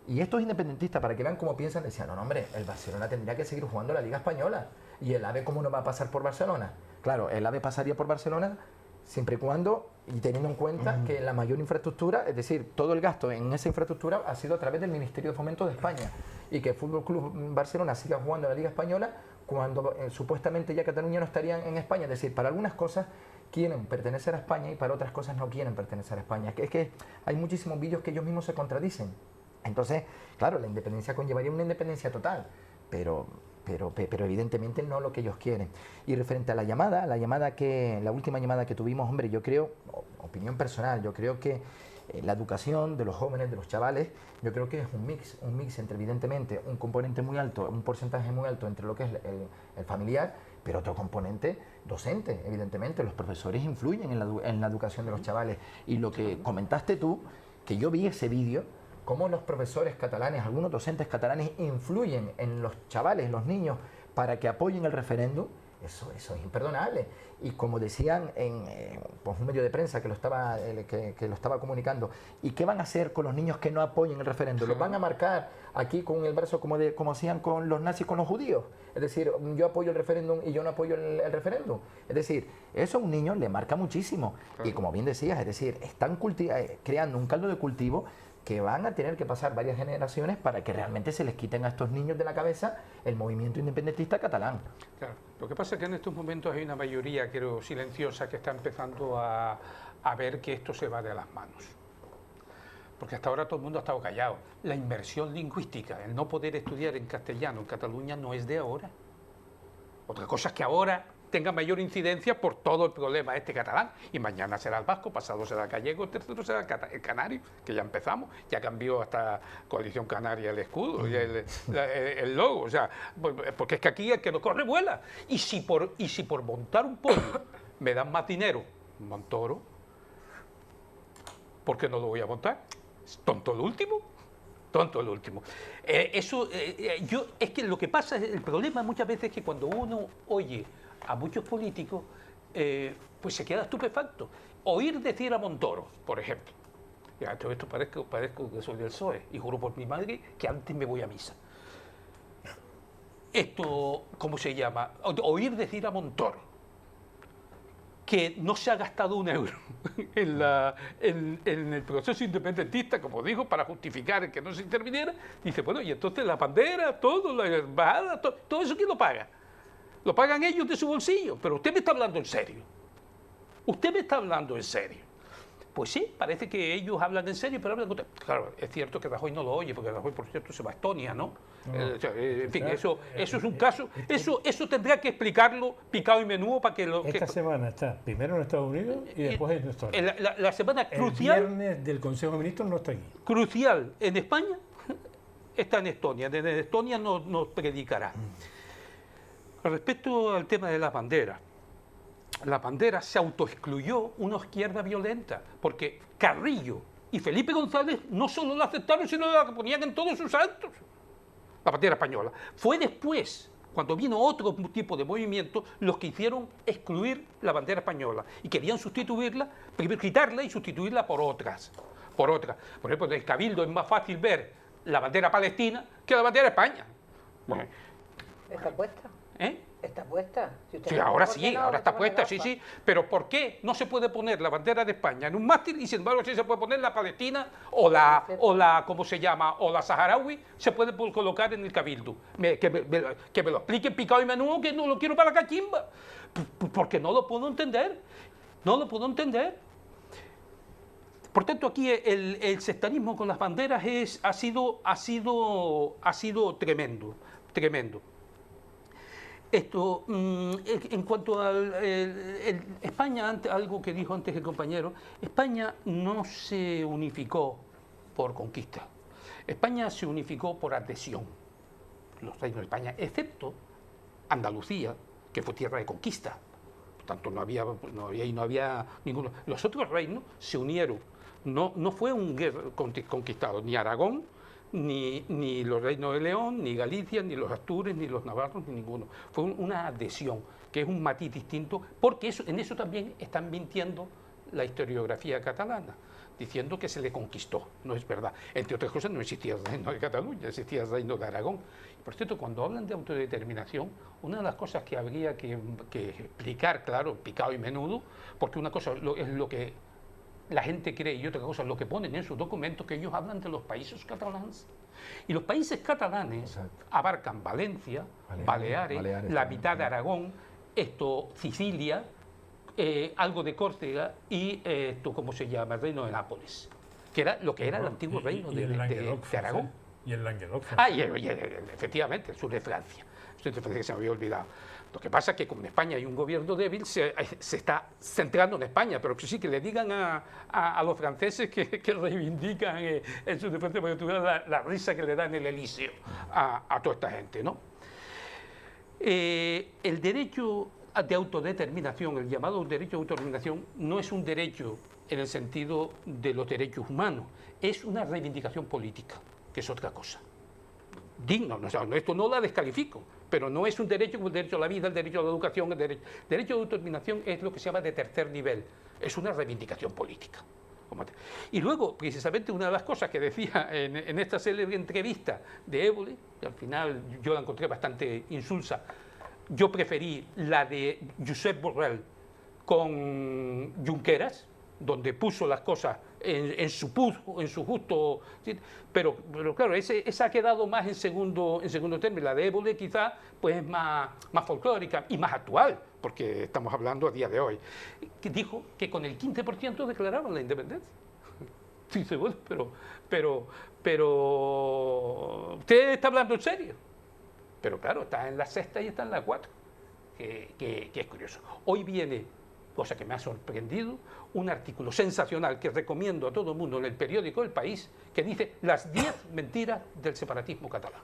Y estos independentistas, para que vean cómo piensan, decían, no, hombre, el Barcelona tendría que seguir jugando la Liga Española. ¿Y el AVE cómo no va a pasar por Barcelona? Claro, el AVE pasaría por Barcelona siempre y cuando, y teniendo en cuenta que la mayor infraestructura, es decir, todo el gasto en esa infraestructura ha sido a través del Ministerio de Fomento de España, y que el Fútbol Club Barcelona siga jugando la Liga Española cuando supuestamente ya Cataluña no estaría en España. Es decir, para algunas cosas quieren pertenecer a España y para otras cosas no quieren pertenecer a España. Es que hay muchísimos vídeos que ellos mismos se contradicen. Entonces, claro, la independencia conllevaría una independencia total, pero evidentemente no lo que ellos quieren. Y referente a la última llamada que tuvimos, hombre, yo creo, opinión personal, yo creo que la educación de los jóvenes, de los chavales, yo creo que es un mix entre, evidentemente, un componente muy alto, un porcentaje muy alto entre lo que es el familiar, pero otro componente docente, evidentemente. Los profesores influyen en la educación de los chavales. Y lo que comentaste tú, que yo vi ese vídeo, cómo los profesores catalanes, algunos docentes catalanes influyen en los chavales, en los niños, para que apoyen el referéndum, eso es imperdonable. Y como decían en pues un medio de prensa que lo estaba comunicando, ¿y qué van a hacer con los niños que no apoyen el referéndum? ¿Los van a marcar aquí con el brazo como hacían con los nazis con los judíos? Es decir, yo apoyo el referéndum y yo no apoyo el referéndum. Es decir, eso a un niño le marca muchísimo. Claro. Y como bien decías, es decir, están creando un caldo de cultivo que van a tener que pasar varias generaciones para que realmente se les quiten a estos niños de la cabeza el movimiento independentista catalán. Claro. Lo que pasa es que en estos momentos hay una mayoría, creo, silenciosa, que está empezando a ver que esto se va de las manos. Porque hasta ahora todo el mundo ha estado callado. La inmersión lingüística, el no poder estudiar en castellano en Cataluña no es de ahora. Otra cosa es que ahora tenga mayor incidencia por todo el problema este catalán, y mañana será el vasco, pasado será el gallego, el tercero será el canario, que ya empezamos, ya cambió hasta Coalición Canaria el escudo y el logo, o sea, porque es que aquí el que no corre vuela, y si por montar un pollo me dan más dinero, Montoro, ¿por qué no lo voy a montar? ¿Es tonto el último? Tonto el último. Es que lo que pasa, el problema muchas veces es que cuando uno oye a muchos políticos, pues se queda estupefacto. Oír decir a Montoro, por ejemplo, ya, todo esto parezco que soy del PSOE, y juro por mi madre que antes me voy a misa. Esto, ¿cómo se llama? Oír decir a Montoro que no se ha gastado un euro en el proceso independentista, como dijo, para justificar el que no se interviniera, dice, bueno, y entonces la bandera, todo, la embajada, todo eso, ¿quién lo paga? Lo pagan ellos de su bolsillo, pero usted me está hablando en serio. Usted me está hablando en serio. Pues sí, parece que ellos hablan en serio, pero hablan... Claro, es cierto que Rajoy no lo oye, porque Rajoy, por cierto, se va a Estonia, ¿no? En fin, eso es un caso... Eso tendrá que explicarlo picado y menudo para que lo... Esta semana está primero en Estados Unidos y después en Estonia. La semana crucial... El viernes del Consejo de Ministros no está aquí. Crucial en España está en Estonia. Desde Estonia nos predicará. Respecto al tema de las banderas, la bandera se autoexcluyó una izquierda violenta, porque Carrillo y Felipe González no solo la aceptaron, sino la ponían en todos sus actos, la bandera española. Fue después, cuando vino otro tipo de movimiento, los que hicieron excluir la bandera española y querían sustituirla, primero quitarla y sustituirla por otras. Por ejemplo, en el Cabildo es más fácil ver la bandera palestina que la bandera de España. Bueno, ¿Está puesta? ¿eh? ¿Está puesta? Sí, ahora sí, ahora está puesta, sí. Pero ¿por qué no se puede poner la bandera de España en un mástil y sin embargo sí se puede poner la palestina o la ¿cómo se llama? O la saharaui, se puede colocar en el Cabildo? Que me lo expliquen picado y menudo, que no lo quiero para la cachimba. Porque no lo puedo entender. No lo puedo entender. Por tanto, aquí el sectarismo con las banderas ha sido tremendo. Esto, en cuanto a España, algo que dijo antes el compañero, España no se unificó por conquista. España se unificó por adhesión. Los reinos de España, excepto Andalucía, que fue tierra de conquista. Por tanto, no había ninguno. Los otros reinos se unieron. No fue un conquistado, ni Aragón, ni los reinos de León, ni Galicia, ni los Astures, ni los navarros, ni ninguno. Fue una adhesión, que es un matiz distinto, porque en eso también están mintiendo la historiografía catalana, diciendo que se le conquistó. No es verdad. Entre otras cosas, no existía el reino de Cataluña, existía el reino de Aragón. Por cierto, cuando hablan de autodeterminación, una de las cosas que habría que explicar, claro, picado y menudo, porque una cosa es lo que la gente cree y otra cosa es lo que ponen en sus documentos, que ellos hablan de los países catalanes. Y los países catalanes abarcan Valencia, Baleares, la mitad de Aragón, Sicilia, algo de Córcega y ¿cómo se llama? El reino de Nápoles, que era lo que era el antiguo reino de Aragón. Y el Languedoc. Y efectivamente, el sur de Francia. Esto que se me había olvidado. Lo que pasa es que como en España hay un gobierno débil, se está centrando en España, pero que sí que le digan a los franceses que reivindican en su defensa, porque tú ves la risa que le dan el Elíseo a toda esta gente, ¿no? El derecho de autodeterminación, el llamado derecho de autodeterminación, no es un derecho en el sentido de los derechos humanos, es una reivindicación política, que es otra cosa. Digno, esto no la descalifico, pero no es un derecho como el derecho a la vida, el derecho a la educación, el derecho de autodeterminación es lo que se llama de tercer nivel, es una reivindicación política. Y luego, precisamente, una de las cosas que decía en esta célebre entrevista de Évole, que al final yo la encontré bastante insulsa, yo preferí la de Josep Borrell con Junqueras, donde puso las cosas en su justo... ¿sí? Pero claro, esa ha quedado más en segundo término. La de Évole quizá pues, es más folclórica y más actual, porque estamos hablando a día de hoy. Que dijo que con el 15% declararon la independencia. Dice, bueno, pero usted está hablando en serio. Pero claro, está en la sexta y está en la 4, que es curioso. Hoy viene, cosa que me ha sorprendido, un artículo sensacional que recomiendo a todo el mundo en el periódico El País, que dice las 10 mentiras del separatismo catalán.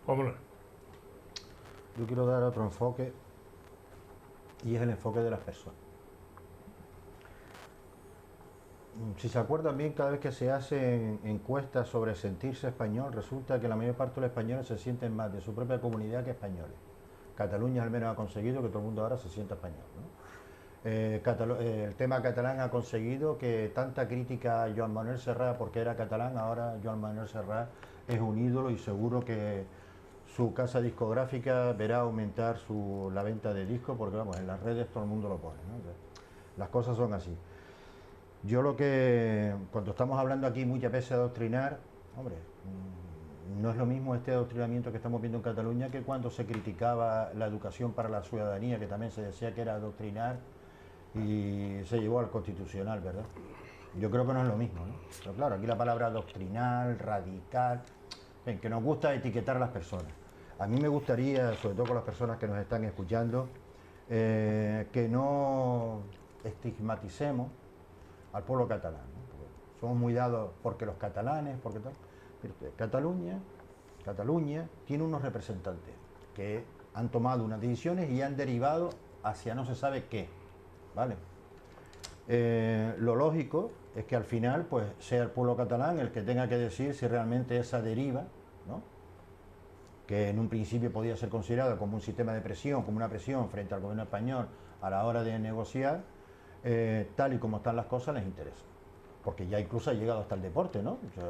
Vámonos. Yo quiero dar otro enfoque, y es el enfoque de las personas. Si se acuerdan bien, cada vez que se hacen encuestas sobre sentirse español, resulta que la mayor parte de los españoles se sienten más de su propia comunidad que españoles. Cataluña al menos ha conseguido que todo el mundo ahora se sienta español, ¿no? El tema catalán ha conseguido que tanta crítica a Joan Manuel Serrat porque era catalán, ahora Joan Manuel Serrat es un ídolo y seguro que su casa discográfica verá aumentar la venta de discos porque vamos, en las redes todo el mundo lo pone, ¿no? Las cosas son así. Yo cuando estamos hablando aquí muchas veces de adoctrinar, hombre, no es lo mismo este adoctrinamiento que estamos viendo en Cataluña que cuando se criticaba la educación para la ciudadanía, que también se decía que era adoctrinar y se llevó al Constitucional, ¿verdad? Yo creo que no es lo mismo, ¿no? Pero claro, aquí la palabra adoctrinal, radical, que nos gusta etiquetar a las personas. A mí me gustaría, sobre todo con las personas que nos están escuchando, que no estigmaticemos al pueblo catalán, ¿no? Porque somos muy dados porque los catalanes, porque tal. Cataluña tiene unos representantes que han tomado unas decisiones y han derivado hacia no se sabe qué, ¿vale? Lo lógico es que al final pues sea el pueblo catalán el que tenga que decir si realmente esa deriva, ¿no?, que en un principio podía ser considerado como un sistema de presión, como una presión frente al gobierno español a la hora de negociar, tal y como están las cosas les interesa, porque ya incluso ha llegado hasta el deporte, ¿no? O sea,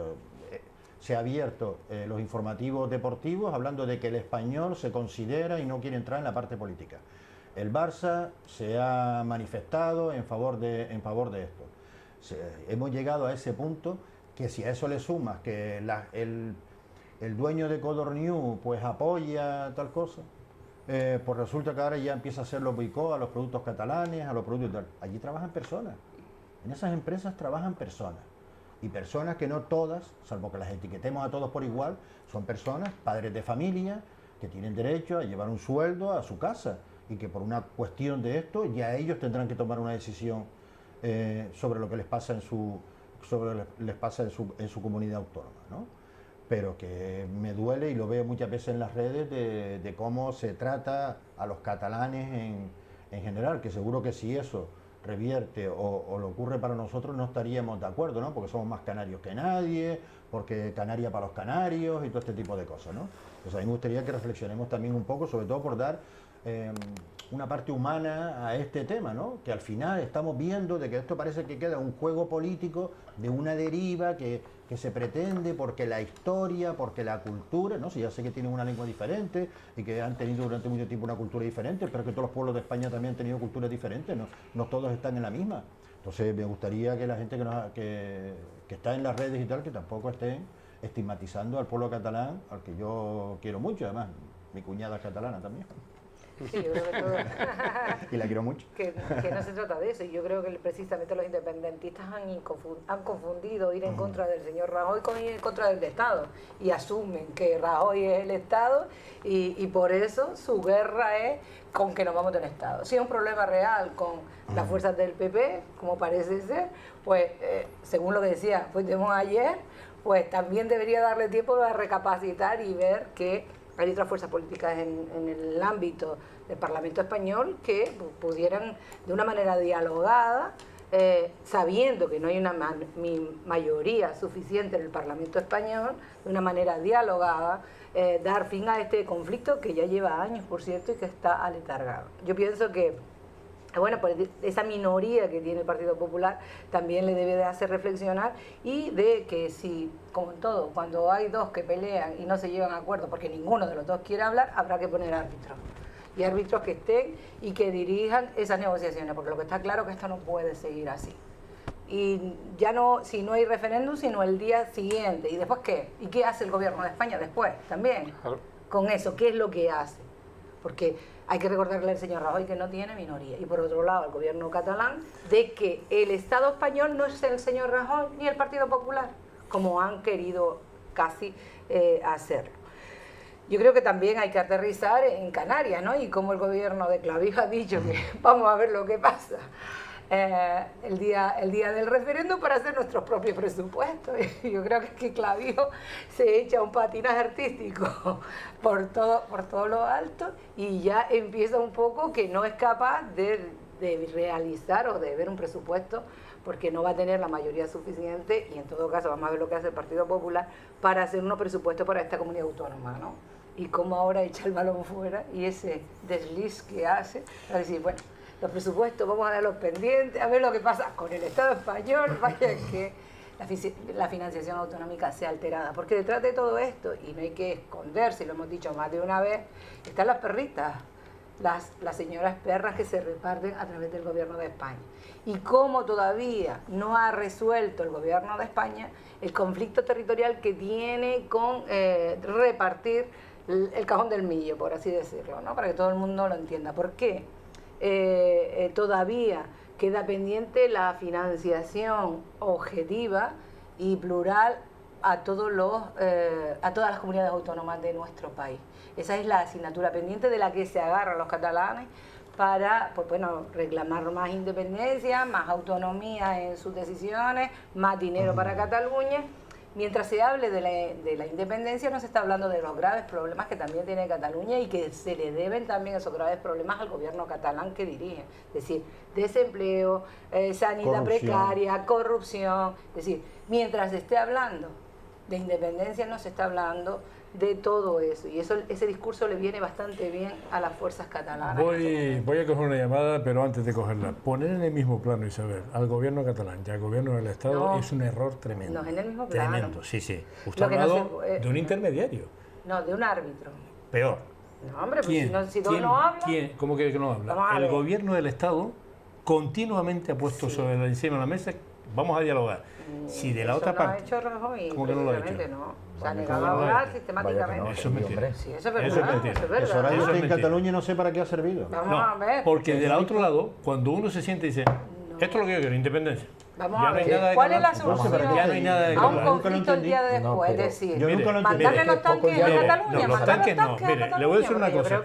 se ha abierto los informativos deportivos hablando de que el español se considera y no quiere entrar en la parte política. El Barça se ha manifestado en favor de esto. Hemos llegado a ese punto que si a eso le sumas que el dueño de Codorniu pues apoya tal cosa, pues resulta que ahora ya empieza a hacer los boicot a los productos catalanes, a los productos tal. Allí trabajan personas, en esas empresas trabajan personas, y personas que no todas, salvo que las etiquetemos a todos por igual, son personas, padres de familia, que tienen derecho a llevar un sueldo a su casa, y que por una cuestión de esto ya ellos tendrán que tomar una decisión sobre lo que les pasa en su comunidad autónoma, ¿no? Pero que me duele y lo veo muchas veces en las redes de cómo se trata a los catalanes en general, que seguro que si eso revierte o lo ocurre para nosotros no estaríamos de acuerdo, ¿no? Porque somos más canarios que nadie, porque Canaria para los canarios y todo este tipo de cosas, ¿no? Pues a mí me gustaría que reflexionemos también un poco, sobre todo por dar una parte humana a este tema, ¿no? Que al final estamos viendo de que esto parece que queda un juego político de una deriva que se pretende porque la historia, porque la cultura, ¿no? Si ya sé que tienen una lengua diferente y que han tenido durante mucho tiempo una cultura diferente, pero que todos los pueblos de España también han tenido culturas diferentes, no todos están en la misma. Entonces me gustaría que la gente que está en las redes y tal, que tampoco estén estigmatizando al pueblo catalán, al que yo quiero mucho, además mi cuñada es catalana también. Sí, yo creo que todo... y la quiero mucho. Que no se trata de eso. Y yo creo que precisamente los independentistas han confundido ir en contra del señor Rajoy con ir en contra del Estado. Y asumen que Rajoy es el Estado y por eso su guerra es con que nos vamos del Estado. Si es un problema real con las fuerzas del PP, como parece ser, pues según lo que decía Puigdemont ayer, pues también debería darle tiempo de recapacitar y ver que hay otras fuerzas políticas en el ámbito del Parlamento español que pudieran, de una manera dialogada, sabiendo que no hay una mayoría suficiente en el Parlamento español, de una manera dialogada, dar fin a este conflicto que ya lleva años, por cierto, y que está aletargado. Yo pienso que, bueno, pues esa minoría que tiene el Partido Popular también le debe de hacer reflexionar, y de que si, como en todo, cuando hay dos que pelean y no se llevan a acuerdo porque ninguno de los dos quiere hablar, habrá que poner árbitros. Y árbitros que estén y que dirijan esas negociaciones, porque lo que está claro es que esto no puede seguir así. Y ya no, si no hay referéndum, sino el día siguiente. ¿Y después qué? ¿Y qué hace el gobierno de España después también? Claro. Con eso, ¿qué es lo que hace? Porque hay que recordarle al señor Rajoy que no tiene minoría. Y por otro lado, al gobierno catalán, de que el Estado español no es el señor Rajoy ni el Partido Popular, como han querido casi hacerlo. Yo creo que también hay que aterrizar en Canarias, ¿no? Y como el gobierno de Clavijo ha dicho que vamos a ver lo que pasa el día del referéndum para hacer nuestros propios presupuestos. Yo creo que Clavijo se echa un patinaje artístico por todo lo alto, y ya empieza un poco que no es capaz de realizar o de ver un presupuesto, porque no va a tener la mayoría suficiente, y en todo caso vamos a ver lo que hace el Partido Popular para hacer unos presupuestos para esta comunidad autónoma, ¿no? Y cómo ahora echa el balón fuera, y ese desliz que hace, para decir, bueno, los presupuestos vamos a darlos pendientes, a ver lo que pasa con el Estado español, vaya que la financiación autonómica sea alterada, porque detrás de todo esto, y no hay que esconderse, lo hemos dicho más de una vez, están las perritas, las señoras perras que se reparten a través del gobierno de España. Y cómo todavía no ha resuelto el gobierno de España el conflicto territorial que tiene con repartir el cajón del millo, por así decirlo, ¿no? Para que todo el mundo lo entienda. ¿Por qué? Todavía queda pendiente la financiación objetiva y plural a todas las comunidades autónomas de nuestro país. Esa es la asignatura pendiente de la que se agarran los catalanes para, pues bueno, reclamar más independencia, más autonomía en sus decisiones, más dinero para Cataluña. Mientras se hable de la independencia, no se está hablando de los graves problemas que también tiene Cataluña, y que se le deben también esos graves problemas al gobierno catalán que dirige. Es decir, desempleo, sanidad precaria, corrupción. Es decir, mientras se esté hablando de independencia, no se está hablando de todo eso. Y ese discurso le viene bastante bien a las fuerzas catalanas. Voy a coger una llamada, pero antes de cogerla, poner en el mismo plano, Isabel, al gobierno catalán y al gobierno del Estado es un error tremendo. No, en el mismo plano. Tremendo, sí. Usted ha hablado de un intermediario. No, de un árbitro. Peor. No, hombre, ¿Quién? pues si no habla... ¿Cómo que no habla? El gobierno del Estado continuamente ha puesto encima de la mesa, vamos a dialogar. Si de la otra parte... Eso lo ha hecho Rajoy, ¿cómo que no lo ha hecho? No. Se ha negado a hablar sistemáticamente. Eso es mentira. Sí, eso es verdad. Eso ahora yo estoy en Cataluña y no sé para qué ha servido. Vamos a ver. Porque del otro lado, cuando uno se siente y dice, esto es lo que yo quiero, independencia. Vamos a ver, ¿cuál es la solución Ya no hay nada de a un conflicto el día de después? Es decir, yo nunca lo entendí. mandarle los tanques a Cataluña, los tanques no. Mire, le voy a decir una cosa.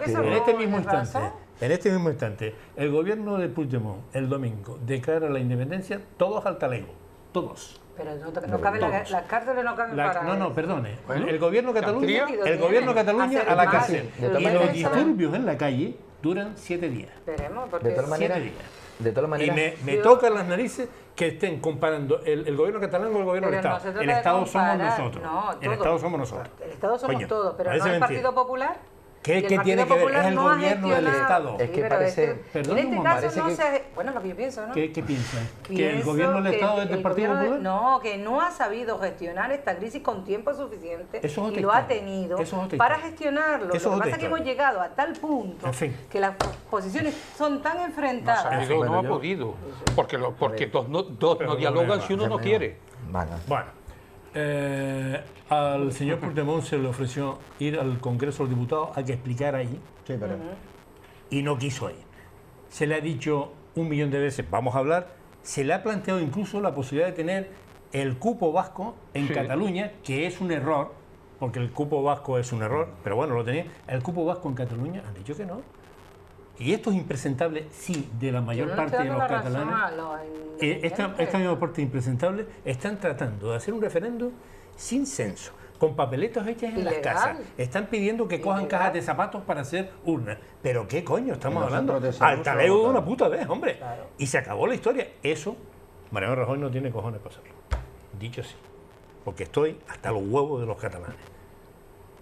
En este mismo instante, el gobierno de Puigdemont, el domingo, declara la independencia, todos al talego. Todos. Pero no caben las cárceles, no caben para... No, perdone. El gobierno de Cataluña a la cárcel. Y los disturbios en la calle duran 7 días. Esperemos, porque... De todas maneras, Y me tocan las narices que estén comparando el gobierno catalán con el gobierno del Estado. El Estado somos nosotros. El Estado somos nosotros. El Estado somos Coño, todos, pero no parece el mentira. Partido Popular. ¿Qué tiene que ver? Es el gobierno del Estado. Es que parece... Perdón, en este caso parece no que- se... Bueno, lo que yo pienso, ¿no? ¿Qué piensa? ¿Que el Pienso gobierno del que Estado es del el Partido gobierno Popular? No, que no ha sabido gestionar esta crisis con tiempo suficiente, Eso es otra y lo ha historia. tenido Eso es otra para historia. gestionarlo. Eso es Lo que otra pasa es que hemos historia. llegado a tal punto En fin. que las posiciones son tan No ha enfrentadas. sabido, no ha podido. Porque dos no dialogan si uno no quiere. Vale. Bueno, al señor Puigdemont se le ofreció ir al Congreso de los Diputados a que explicara ahí, Sí, pero... y no quiso ir. Se le ha dicho 1.000.000 de veces, vamos a hablar. Se le ha planteado incluso la posibilidad de tener el cupo vasco en Sí. Cataluña, que es un error, porque el cupo vasco es un error, pero bueno, lo tenía. El cupo vasco en Cataluña han dicho que no. Y esto es impresentable, sí, de la mayor Yo no parte estoy de los dando la razón catalanes. a los Esta independientes. misma parte impresentable están tratando de hacer un referéndum sin censo, con papeletos hechos en las Ilegal. casas. Están pidiendo que cojan Ilegal. cajas de zapatos para hacer urnas. ¿Pero qué coño estamos Y hablando? nosotros deseamos Al talego de votar. una puta vez, hombre. Claro. Y se acabó la historia. Eso Mariano Rajoy no tiene cojones para hacerlo. Dicho así. Porque estoy hasta los huevos de los catalanes.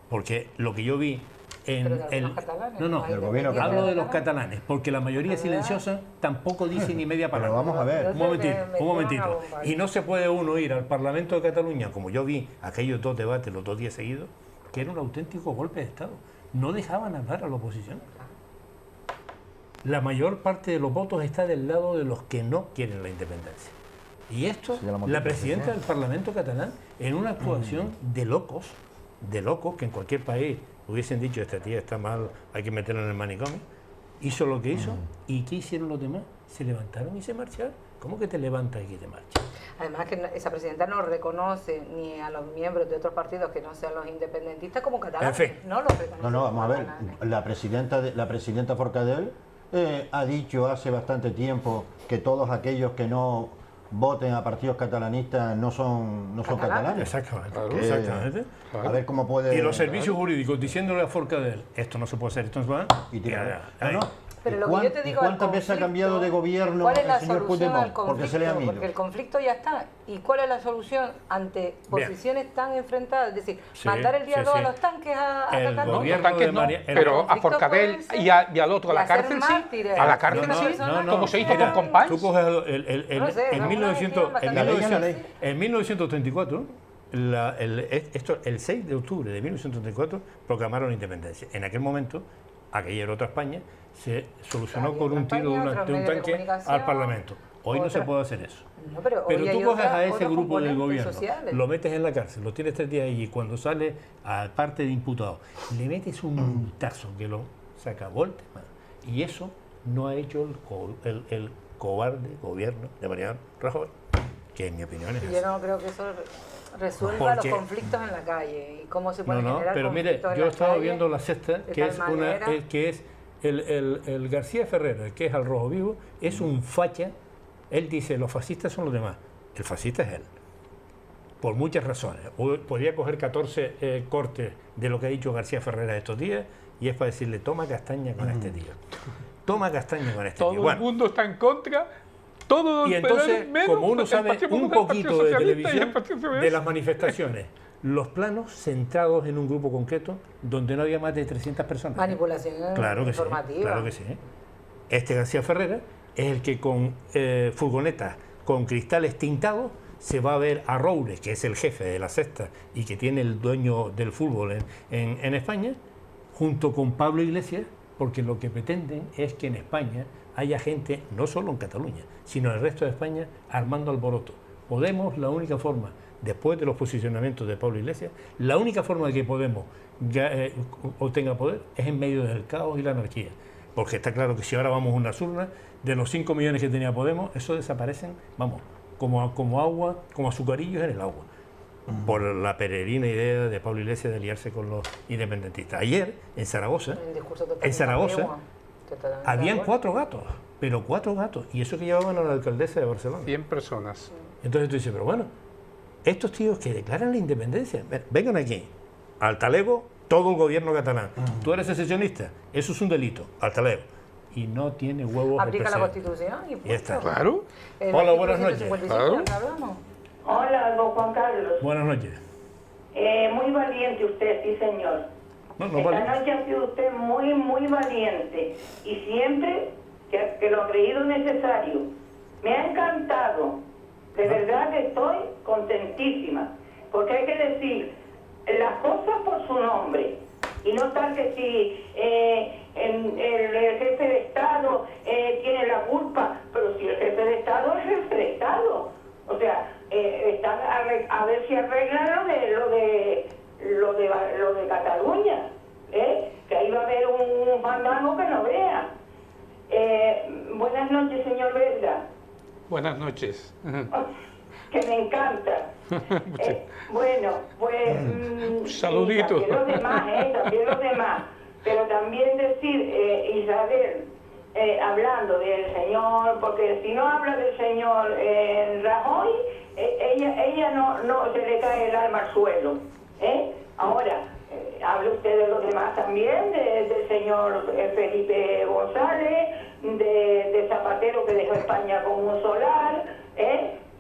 Porque lo que yo vi en el... No, el gobierno hablo de los catalanes, porque la mayoría silenciosa tampoco dice ni media palabra. Pero vamos a ver. Un momentito. Y no se puede uno ir al Parlamento de Cataluña, como yo vi aquellos 2 debates los 2 días seguidos, que era un auténtico golpe de Estado. No dejaban hablar a la oposición. La mayor parte de los votos está del lado de los que no quieren la independencia. Y esto, la presidenta del Parlamento catalán, en una actuación de locos, que en cualquier país hubiesen dicho, esta tía está mal, hay que meterla en el manicomio, hizo lo que hizo. ¿Y qué hicieron los demás? Se levantaron y se marcharon. ¿Cómo que te levantas y que te marchas? Además que esa presidenta no reconoce ni a los miembros de otros partidos que no sean los independentistas como catalanes. En fin. No los reconoce. No, vamos a ver. Catalanes. La presidenta Forcadell ha dicho hace bastante tiempo que todos aquellos que no voten a partidos catalanistas no son catalanes. Exactamente. Claro. Exactamente. A ver cómo puede... Y los servicios jurídicos diciéndole a Forcadell, esto no se puede hacer, esto no se va. Y tirar. Ahí. Pero lo que yo te digo, ¿Cuántas veces ha cambiado de gobierno ¿cuál es la el señor solución al Puigdemont? Porque se le ha conflicto? ido. Porque el conflicto ya está. ¿Y cuál es la solución ante posiciones tan enfrentadas? Es decir, Sí, mandar el día sí, 2 sí. a los tanques a El Cataluña. gobierno Tanques de no, María- el pero a conflicto Forcadell puede ser y al otro a la y hacer cárcel sí. mártires A la a cárcel las sí. personas Como se hizo mira, con Companys. Tú coges No sé, en alguna 1900 vez en la ley. 1934, el 6 de octubre de 1934 proclamaron la independencia. En aquel momento, aquella era otra España, se solucionó Había con un otra tiro España, de otros un medios de tanque comunicación, al Parlamento. Hoy no se otra. puede hacer eso. No, pero Pero hoy hay tú coges a ese otros grupo del componentes gobierno, sociales. lo metes en la cárcel, lo tienes 3 días ahí y cuando sale a parte de imputado, le metes un multazo que lo se acabó el tema. Y eso no ha hecho el cobarde gobierno de Mariano Rajoy, que en mi opinión es Y así. yo no creo que eso resuelva Porque- los conflictos en la calle y cómo se No, pueden no, generar pero mire, conflictos en yo la estaba calle viendo la sexta, de que tal es manera. que es el García Ferrer, que es al rojo vivo, es un facha. Él dice, los fascistas son los demás. El fascista es él. Por muchas razones. Podría coger 14 cortes de lo que ha dicho García Ferrer estos días y es para decirle, toma castaña con este tío. Toma castaña con este Todo tío. el Bueno, mundo está en contra. Todo y entonces, menos como uno el sabe Partido un Popular, el Partido poquito de Socialista y el televisión, Partido Socialista. de las manifestaciones, los planos centrados en un grupo concreto donde no había más de 300 personas. Manipulación Claro que sí, informativa. claro que sí. Este García Ferrera es el que con furgonetas, con cristales tintados, se va a ver a Roure, que es el jefe de la sexta y que tiene el dueño del fútbol en España, junto con Pablo Iglesias, porque lo que pretenden es que en España haya gente, no solo en Cataluña, sino en el resto de España, armando alboroto. Podemos, la única forma, después de los posicionamientos de Pablo Iglesias, la única forma de que Podemos obtenga poder es en medio del caos y la anarquía. Porque está claro que si ahora vamos a unas urnas, de los 5 millones que tenía Podemos, esos desaparecen, vamos, como agua, como azucarillos en el agua. Por la peregrina idea de Pablo Iglesias de aliarse con los independentistas. Ayer, en Zaragoza, Un discurso totalmente en Zaragoza, ambiguo, totalmente habían ambiguo. 4 gatos, pero 4 gatos, y eso que llevaban a la alcaldesa de Barcelona. 100 personas. Entonces tú dices, pero bueno, estos tíos que declaran la independencia, vengan aquí, al talego, todo el gobierno catalán. Tú eres secesionista, eso es un delito, al talego. Y no tiene huevos. Aplica la el presidente. Constitución y Ya está. punto. Claro. El Hola, buenas artículo noches. 155, Claro. ¿de qué hablamos? Hola, don Juan Carlos. Buenas noches. Muy valiente usted, sí, señor. No, no Esta vale. noche ha sido usted muy, muy valiente y siempre que lo ha creído necesario. Me ha encantado. De verdad que estoy contentísima. Porque hay que decir las cosas por su nombre y no tal que si el jefe de Estado tiene la culpa, pero si el jefe de Estado es el jefe de Estado. O sea, están a ver si arreglan lo de Cataluña, que ahí va a haber un fandango que no vea. Buenas noches, señor Verga. Buenas noches. Que me encanta. Bueno, pues... Saludito. Y también los demás, también los demás. Pero también decir, Isabel, hablando del señor, porque si no habla del señor Rajoy, ella no se le cae el alma al suelo. Ahora, hable usted de los demás también, del señor Felipe González, de Zapatero que dejó España con un solar,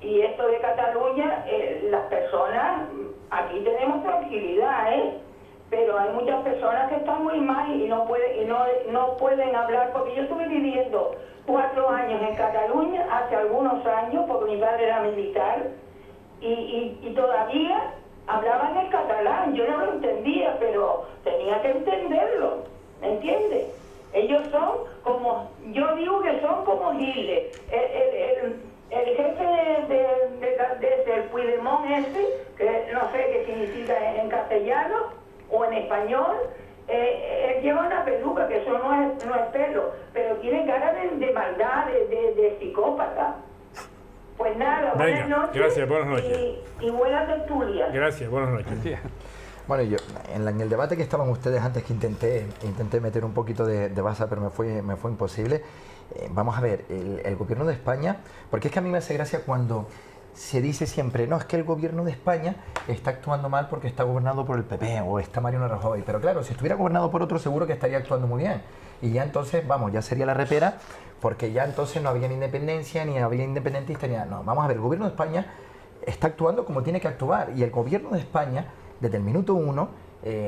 Y esto de Cataluña, las personas, aquí tenemos tranquilidad, pero hay muchas personas que están muy mal y no pueden hablar, porque yo estuve viviendo 4 años en Cataluña, hace algunos años, porque mi padre era militar, y todavía hablaban el catalán. Yo no lo entendía, pero tenía que entenderlo, ¿me entiendes? Ellos son como, yo digo que son como Hitler, el jefe del Puigdemont que no sé qué significa en castellano o en español, él lleva una peluca, que eso no es pelo, pero tiene cara de maldad, de psicópata. Pues nada, Venga, buenas noches. Gracias, buenas noches. Y buenas tertulias. Gracias, buenas noches. Bueno, yo en el debate que estaban ustedes antes, que intenté meter un poquito de base, pero me fue imposible. Vamos a ver, el gobierno de España, porque es que a mí me hace gracia cuando se dice siempre, no, es que el gobierno de España está actuando mal porque está gobernado por el PP o está Mariano Rajoy, pero claro, si estuviera gobernado por otro seguro que estaría actuando muy bien, y ya entonces, vamos, ya sería la repera, porque ya entonces no había ni independencia, ni había independentistas, ni nada. No, vamos a ver, el gobierno de España está actuando como tiene que actuar, y el gobierno de España, desde el minuto 1,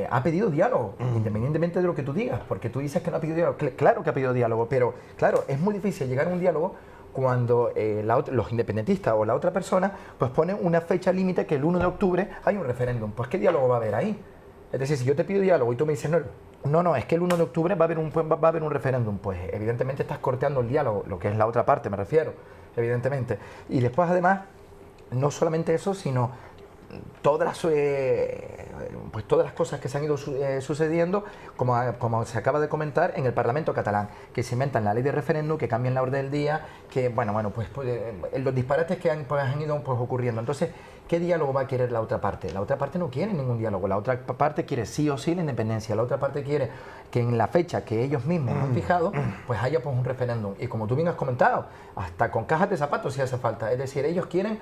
ha pedido diálogo, independientemente de lo que tú digas, porque tú dices que no ha pedido diálogo. Claro que ha pedido diálogo, pero claro, es muy difícil llegar a un diálogo cuando los independentistas o la otra persona pues ponen una fecha límite, que el 1 de octubre hay un referéndum. Pues ¿qué diálogo va a haber ahí? Es decir, si yo te pido diálogo y tú me dices no, es que el 1 de octubre va a haber un referéndum, pues evidentemente estás corteando el diálogo, lo que es la otra parte, me refiero, evidentemente. Y después, además, no solamente eso, sino todas las cosas que se han ido sucediendo, como se acaba de comentar, en el Parlamento catalán, que se inventan la ley de referéndum, que cambian la orden del día, que los disparates que han ido ocurriendo. Entonces, ¿qué diálogo va a querer la otra parte? La otra parte no quiere ningún diálogo, la otra parte quiere sí o sí la independencia, la otra parte quiere que en la fecha que ellos mismos han fijado, pues haya pues un referéndum. Y como tú bien has comentado, hasta con cajas de zapatos si hace falta. Es decir, ellos quieren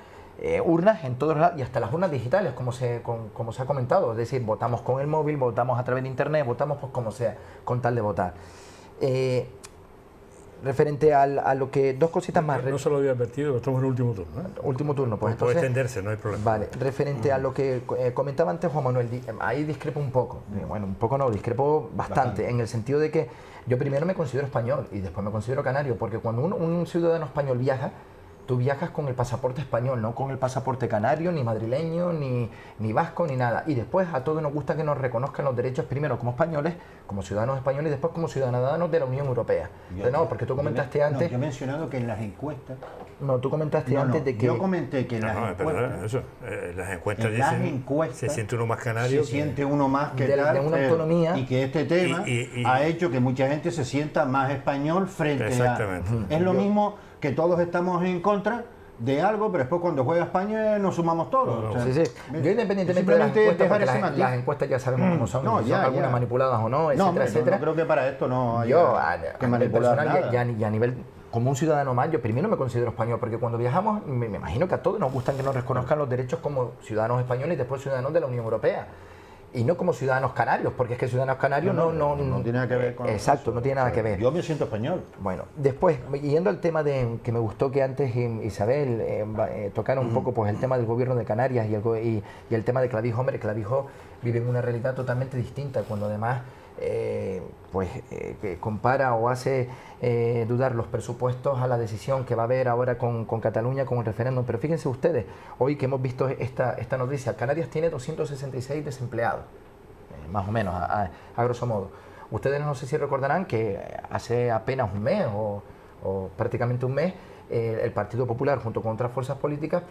urnas en todos lados, y hasta las urnas digitales, como se ha comentado. Es decir, votamos con el móvil, votamos a través de internet, votamos pues como sea, con tal de votar. Referente a lo que... Dos cositas más. No se lo había advertido, pero estamos en el último turno. Último turno, pues puede entonces... extenderse, no hay problema. Vale, referente a lo que comentaba antes Juan Manuel, ahí discrepo un poco. Bueno, un poco no, discrepo bastante, en el sentido de que yo primero me considero español y después me considero canario, porque cuando un ciudadano español viaja, tú viajas con el pasaporte español, no con el pasaporte canario, ni madrileño, ni vasco, ni nada. Y después a todos nos gusta que nos reconozcan los derechos, primero como españoles, como ciudadanos españoles, y después como ciudadanos de la Unión Europea. No, porque tú comentaste antes... yo he mencionado que en las encuestas... No, tú comentaste antes de que... Yo comenté que en las encuestas... las encuestas dicen... se siente uno más canario. Se siente uno más que de una autonomía. Y que este tema ha hecho que mucha gente se sienta más español frente exactamente. Es lo mismo que todos estamos en contra de algo, pero después cuando juega España nos sumamos todos. O sea, sí. Yo independientemente de las encuestas, porque las encuestas ya sabemos cómo son, son algunas manipuladas o no, etcétera, etcétera. No creo que para esto no haya que manipular nada. Y a nivel, como un ciudadano más, yo primero me considero español, porque cuando viajamos, me imagino que a todos nos gustan que nos reconozcan los derechos como ciudadanos españoles y después ciudadanos de la Unión Europea. Y no como ciudadanos canarios, porque es que ciudadanos canarios no tiene nada que ver con exacto, eso. no tiene nada que ver. Yo me siento español. Bueno, después, yendo al tema que me gustó que antes Isabel tocara un poco pues el tema del gobierno de Canarias y el tema de Clavijo. Hombre, Clavijo vive en una realidad totalmente distinta, cuando además compara o hace dudar los presupuestos a la decisión que va a haber ahora con Cataluña, con el referéndum. Pero fíjense ustedes, hoy que hemos visto esta noticia, Canarias tiene 266 desempleados, más o menos, a grosso modo. Ustedes no sé si recordarán que hace apenas un mes o prácticamente un mes, el Partido Popular junto con otras fuerzas políticas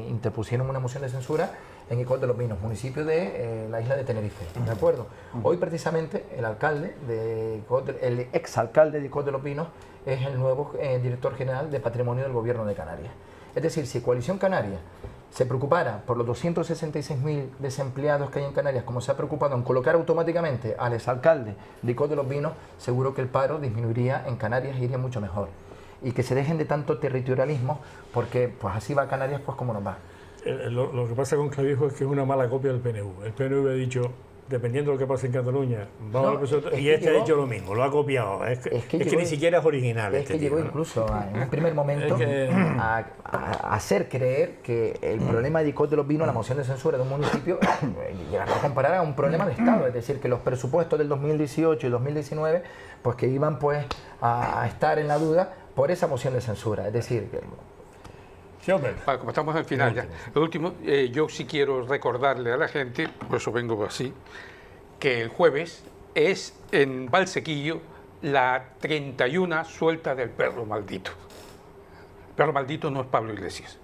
interpusieron una moción de censura en Icod de los Pinos, municipio de la isla de Tenerife, ¿de acuerdo? Hoy precisamente el exalcalde de Icod de los Pinos es el nuevo director general de Patrimonio del Gobierno de Canarias. Es decir, si Coalición Canaria se preocupara por los 266.000 desempleados que hay en Canarias, como se ha preocupado en colocar automáticamente al exalcalde de Icod de los Pinos, seguro que el paro disminuiría en Canarias e iría mucho mejor. Y que se dejen de tanto territorialismo, porque pues así va Canarias pues como nos va. Lo que pasa con Clavijo es que es una mala copia del PNV. El PNV ha dicho dependiendo de lo que pase en Cataluña, vamos No, al presupuesto, es y que este ha llegó- hecho lo mismo, lo ha copiado. Es que llegó- ni siquiera es original. Es este que tío, llegó ¿no? incluso en un primer momento Es que- a hacer creer que el problema de ICOT de los vinos, la moción de censura de un municipio, llegar a comparar a un problema de Estado, es decir, que los presupuestos del 2018 y 2019, pues que iban pues a estar en la duda por esa moción de censura, es decir, que Sí, hombre. Vale, como estamos al final ya. Lo último, yo sí quiero recordarle a la gente, por eso vengo así, que el jueves es en Valsequillo la 31 suelta del perro maldito. El perro maldito no es Pablo Iglesias.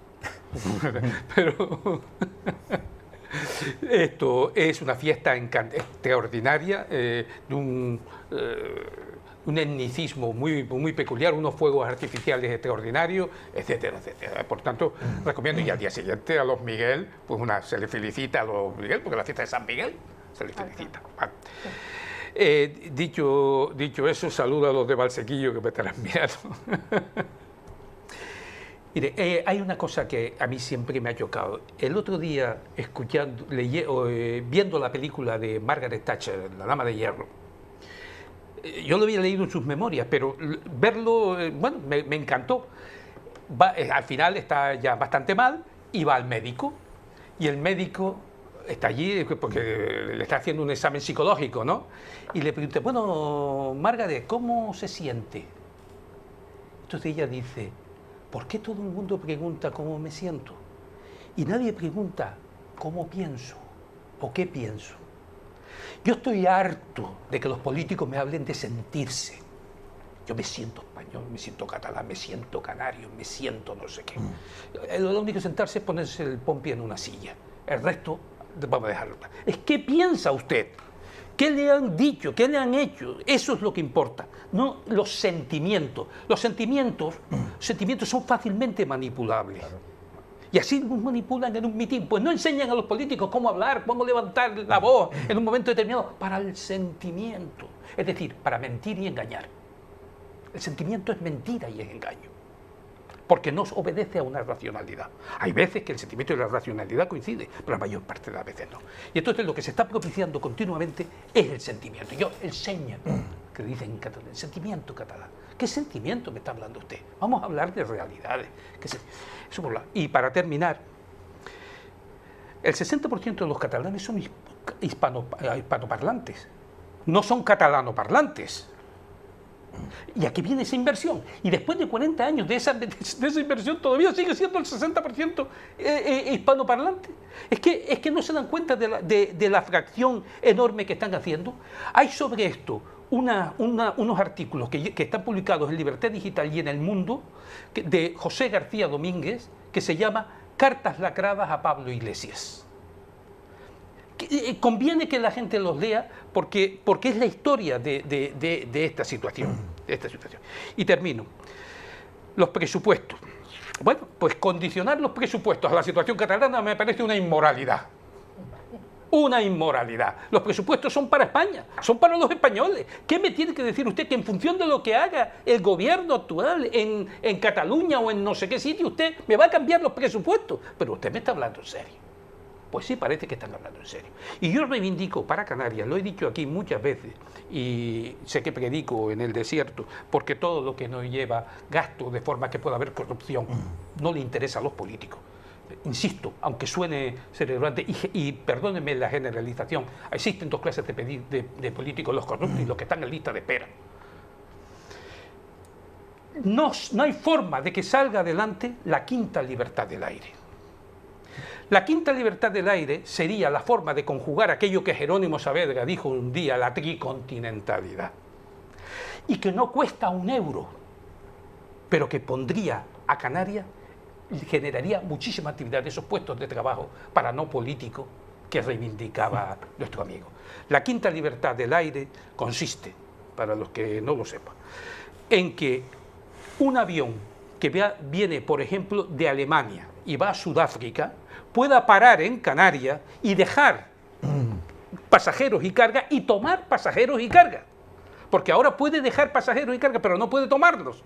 Pero esto es una fiesta extraordinaria, de un etnicismo muy peculiar, unos fuegos artificiales extraordinarios, etcétera, etcétera. Por tanto, recomiendo, y al día siguiente a los Miguel, pues se le felicita a los Miguel, porque la fiesta de San Miguel se le felicita. Vale. Dicho eso, saludo a los de Valsequillo que me estarán mirando. Mire, hay una cosa que a mí siempre me ha chocado. El otro día, viendo la película de Margaret Thatcher, La Dama de Hierro, yo lo había leído en sus memorias, pero verlo, bueno, me encantó. Al final está ya bastante mal y va al médico. Y el médico está allí porque le está haciendo un examen psicológico, ¿no? Y le pregunta, bueno, Margaret, ¿cómo se siente? Entonces ella dice, ¿por qué todo el mundo pregunta cómo me siento? Y nadie pregunta cómo pienso o qué pienso. Yo estoy harto de que los políticos me hablen de sentirse. Yo me siento español, me siento catalán, me siento canario, me siento no sé qué. Lo único que sentarse es ponerse el pompi en una silla. El resto, vamos a dejarlo. Es ¿qué piensa usted? ¿Qué le han dicho? ¿Qué le han hecho? Eso es lo que importa, no los sentimientos. Los sentimientos son fácilmente manipulables. Y así nos manipulan en un mitin. Pues no enseñan a los políticos cómo hablar, cómo levantar la voz en un momento determinado para el sentimiento. Es decir, para mentir y engañar. El sentimiento es mentira y es engaño. Porque no obedece a una racionalidad. Hay veces que el sentimiento y la racionalidad coinciden, pero la mayor parte de las veces no. Y entonces lo que se está propiciando continuamente es el sentimiento. El seña, que dicen en catalán, el sentimiento catalán. ¿Qué sentimiento me está hablando usted? Vamos a hablar de realidades. Eso por y para terminar, el 60% de los catalanes son hispanoparlantes, no son catalanoparlantes. Y aquí viene esa inversión. Y después de 40 años de esa inversión todavía sigue siendo el 60% hispanoparlante. Es que no se dan cuenta de la fracción enorme que están haciendo. Hay sobre esto unos artículos que están publicados en Libertad Digital y en El Mundo de José García Domínguez que se llama Cartas lacradas a Pablo Iglesias. Conviene que la gente los lea porque es la historia de esta situación. Y termino. Los presupuestos. Bueno, pues condicionar los presupuestos a la situación catalana me parece una inmoralidad. Una inmoralidad. Los presupuestos son para España, son para los españoles. ¿Qué me tiene que decir usted? Que en función de lo que haga el gobierno actual en Cataluña o en no sé qué sitio, usted me va a cambiar los presupuestos. Pero usted me está hablando en serio. Pues sí, parece que están hablando en serio. Y yo reivindico para Canarias, lo he dicho aquí muchas veces, y sé que predico en el desierto, porque todo lo que no lleva gasto de forma que pueda haber corrupción no le interesa a los políticos. Insisto, aunque suene celebrante, y perdónenme la generalización, existen dos clases de políticos, los corruptos y los que están en lista de espera. No hay forma de que salga adelante la quinta libertad del aire. La quinta libertad del aire sería la forma de conjugar aquello que Jerónimo Saavedra dijo un día, la tricontinentalidad. Y que no cuesta un euro, pero que pondría a Canarias, generaría muchísima actividad de esos puestos de trabajo para no políticos que reivindicaba nuestro amigo. La quinta libertad del aire consiste, para los que no lo sepan, en que un avión que viene, por ejemplo, de Alemania y va a Sudáfrica, pueda parar en Canarias y dejar pasajeros y carga y tomar pasajeros y carga. Porque ahora puede dejar pasajeros y carga, pero no puede tomarlos.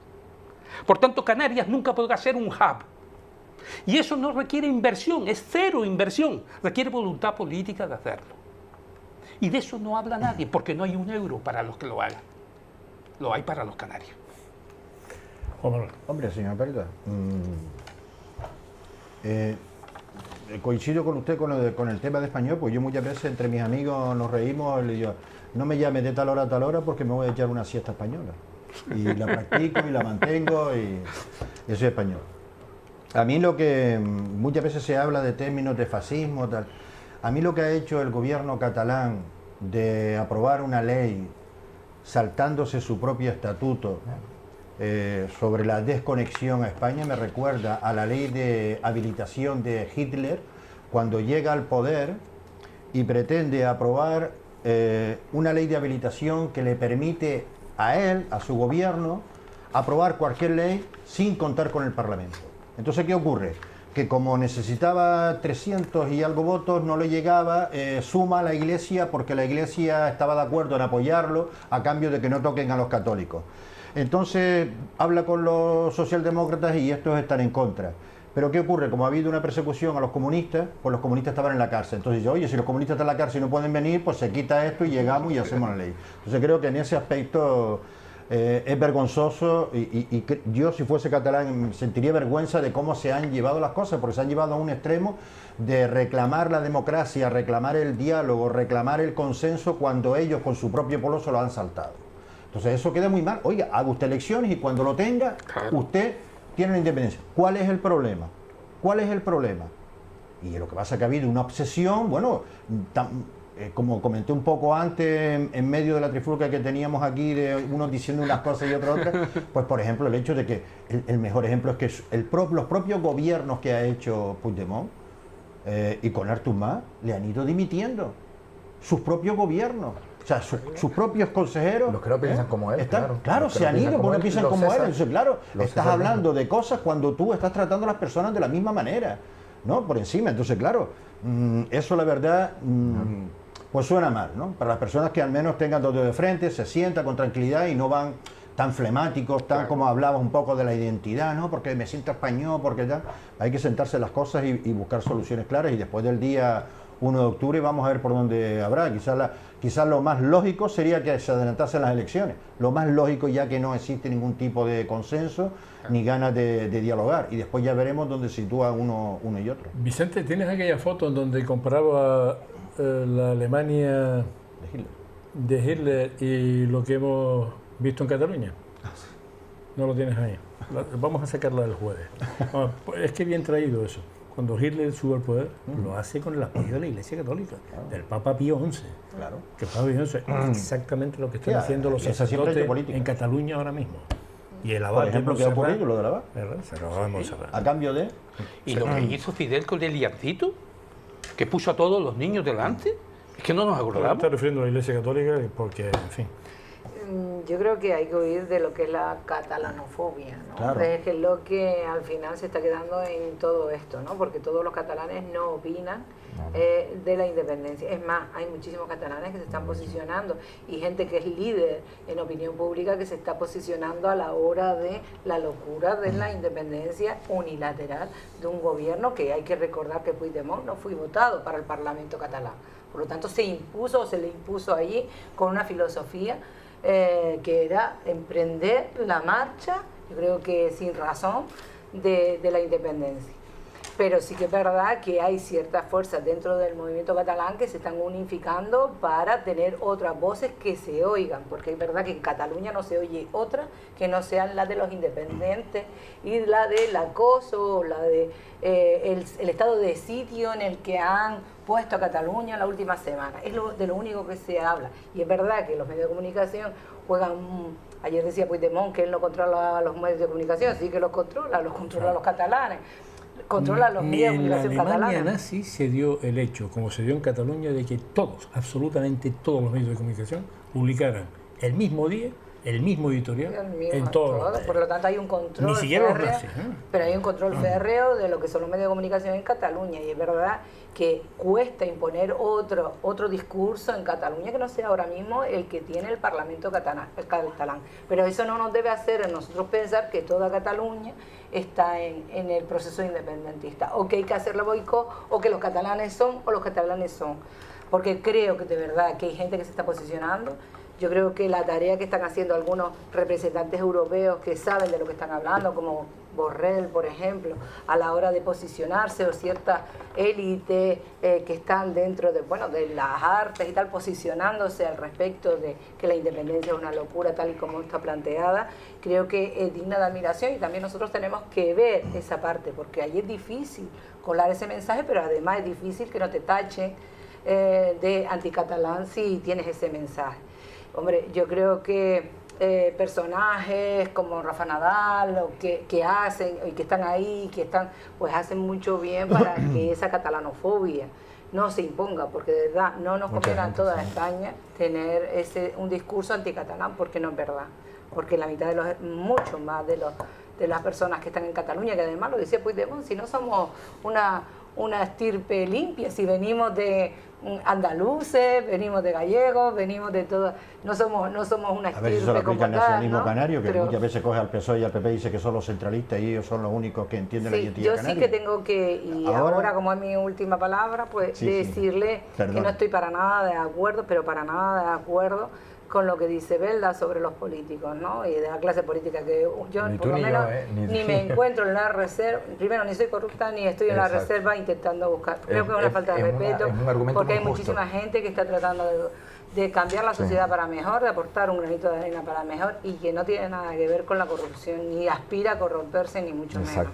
Por tanto, Canarias nunca podrá ser un hub. Y eso no requiere inversión, es cero inversión, requiere voluntad política de hacerlo. Y de eso no habla nadie, porque no hay un euro para los que lo hagan. Lo hay para los canarios. Hombre, señor Perda, coincido con usted con el tema de español, pues yo muchas veces entre mis amigos nos reímos y le digo, no me llames de tal hora a tal hora porque me voy a echar una siesta española. Y la practico y la mantengo y soy español. A mí lo que muchas veces se habla de términos de fascismo, tal, a mí lo que ha hecho el gobierno catalán de aprobar una ley saltándose su propio estatuto sobre la desconexión a España me recuerda a la ley de habilitación de Hitler cuando llega al poder y pretende aprobar una ley de habilitación que le permite a él, a su gobierno, aprobar cualquier ley sin contar con el Parlamento. Entonces, ¿qué ocurre? Que como necesitaba 300 y algo votos, no le llegaba, suma a la Iglesia porque la Iglesia estaba de acuerdo en apoyarlo a cambio de que no toquen a los católicos. Entonces habla con los socialdemócratas y estos están en contra. Pero ¿qué ocurre? Como ha habido una persecución a los comunistas, pues los comunistas estaban en la cárcel. Entonces dice, oye, si los comunistas están en la cárcel y no pueden venir, pues se quita esto y llegamos y hacemos la ley. Entonces creo que en ese aspecto es vergonzoso y yo si fuese catalán sentiría vergüenza de cómo se han llevado las cosas, porque se han llevado a un extremo de reclamar la democracia, reclamar el diálogo, reclamar el consenso cuando ellos con su propio pueblo se lo han saltado. Entonces eso queda muy mal. Oiga, haga usted elecciones y cuando lo tenga, usted tiene la independencia. ¿Cuál es el problema? ¿Cuál es el problema? Y lo que pasa es que ha habido una obsesión, bueno, como comenté un poco antes, en medio de la trifulca que teníamos aquí, de unos diciendo unas cosas y otras, pues por ejemplo el hecho de que, el mejor ejemplo es que los propios gobiernos que ha hecho Puigdemont y con Artur Mas le han ido dimitiendo, sus propios gobiernos. O sea, sus propios consejeros... Los que no piensan como él, claro, se han ido, porque no piensan como él. Entonces, claro, estás hablando de cosas cuando tú estás tratando a las personas de la misma manera, ¿no? Por encima. Entonces, claro, eso la verdad, pues suena mal, ¿no? Para las personas que al menos tengan dos dedos de frente, se sientan con tranquilidad y no van tan flemáticos, tan como hablabas un poco de la identidad, ¿no? Porque me siento español, porque tal. Hay que sentarse las cosas y buscar soluciones claras y después del día 1 de octubre vamos a ver por dónde habrá. Quizás lo más lógico sería que se adelantasen las elecciones. Lo más lógico, ya que no existe ningún tipo de consenso ni ganas de dialogar. Y después ya veremos dónde sitúa uno y otro. Vicente, ¿tienes aquella foto en donde comparaba la Alemania de Hitler y lo que hemos visto en Cataluña? No lo tienes ahí. Vamos a sacarla del jueves. Es que bien traído eso. Cuando Hitler sube al poder, lo hace con el apoyo de la Iglesia Católica, del Papa Pío XI. Claro. Que el Papa Pío XI es exactamente lo que están haciendo los sacerdotes en Cataluña ahora mismo. Y el abad, por ejemplo, ¿qué ha ocurrido lo del abad? Se lo vamos a ver. A cambio de... ¿Y lo que hizo Fidel con el liancito? ¿Que puso a todos los niños delante? Es que no nos acordamos. Está refiriendo a la Iglesia Católica porque, en fin... Yo creo que hay que huir de lo que es la catalanofobia, ¿no? Claro. Es que es lo que al final se está quedando en todo esto, ¿no? Porque todos los catalanes no opinan de la independencia. Es más, hay muchísimos catalanes que se están posicionando y gente que es líder en opinión pública que se está posicionando a la hora de la locura de la independencia unilateral de un gobierno que hay que recordar que Puigdemont no fue votado para el Parlamento catalán. Por lo tanto, se le impuso allí con una filosofía que era emprender la marcha, yo creo que sin razón, de la independencia. Pero sí que es verdad que hay ciertas fuerzas dentro del movimiento catalán que se están unificando para tener otras voces que se oigan, porque es verdad que en Cataluña no se oye otra que no sean las de los independientes y la del acoso, la de el estado de sitio en el que han puesto a Cataluña la última semana. Es de lo único que se habla. Y es verdad que los medios de comunicación juegan... Ayer decía Puigdemont que él no controla los medios de comunicación, sí que los controla los catalanes. Controla los medios de comunicación catalanes. En Alemania nazi se dio el hecho, como se dio en Cataluña, de que todos, absolutamente todos los medios de comunicación publicaran el mismo día, el mismo editorial, en todos. Por lo tanto hay un control ni siquiera férreo, los nazis, pero hay un control férreo de lo que son los medios de comunicación en Cataluña, y es verdad que cuesta imponer otro discurso en Cataluña que no sea ahora mismo el que tiene el Parlamento catalán. Pero eso no nos debe hacer a nosotros pensar que toda Cataluña está en el proceso independentista, o que hay que hacerle boicot, o que los catalanes son, o los catalanes son. porque creo que de verdad que hay gente que se está posicionando. Yo creo que la tarea que están haciendo algunos representantes europeos que saben de lo que están hablando, como Borrell, por ejemplo, a la hora de posicionarse, o ciertas élites que están dentro de, bueno, de las artes y tal, posicionándose al respecto de que la independencia es una locura tal y como está planteada, creo que es digna de admiración, y también nosotros tenemos que ver esa parte, porque ahí es difícil colar ese mensaje, pero además es difícil que no te tachen de anticatalán si tienes ese mensaje. Hombre, yo creo que personajes como Rafa Nadal, o que hacen y que están ahí, que están, pues hacen mucho bien para que esa catalanofobia no se imponga, porque de verdad no nos conviene a toda España tener un discurso anticatalán, porque no es verdad, porque la mitad de mucho más de las personas que están en Cataluña, que además lo decía Puigdemont, si no somos una estirpe limpia, si venimos de andaluces, venimos de gallegos, venimos de todo, no somos una estirpe. A ver si eso lo aplica el nacionalismo, ¿no?, canario, que pero, muchas veces coge al PSOE y al PP y dice que son los centralistas y ellos son los únicos que entienden la identidad yo canaria. sí que tengo que, y ahora como es mi última palabra, pues decirle que no estoy para nada de acuerdo, pero para nada de acuerdo con lo que dice Belda sobre los políticos, ¿no? Y de la clase política, que yo por lo menos ni me encuentro en la reserva, primero ni soy corrupta ni estoy en la reserva intentando buscar, creo que es una falta de respeto, porque hay muchísima gente que está tratando de cambiar la sociedad para mejor, de aportar un granito de arena para mejor, y que no tiene nada que ver con la corrupción, ni aspira a corromperse, ni mucho menos.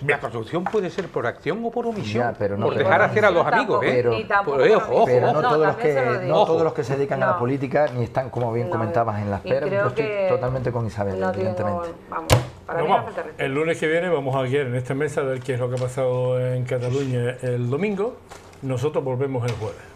La corrupción puede ser por acción o por omisión, ya, pero no, por dejar hacer a los amigos, pero no todos los que se dedican a la política ni están, como bien comentabas, en las peras. Yo estoy totalmente con Isabel, evidentemente. El lunes que viene vamos a guiar en esta mesa a ver qué es lo que ha pasado en Cataluña el domingo. Nosotros volvemos el jueves.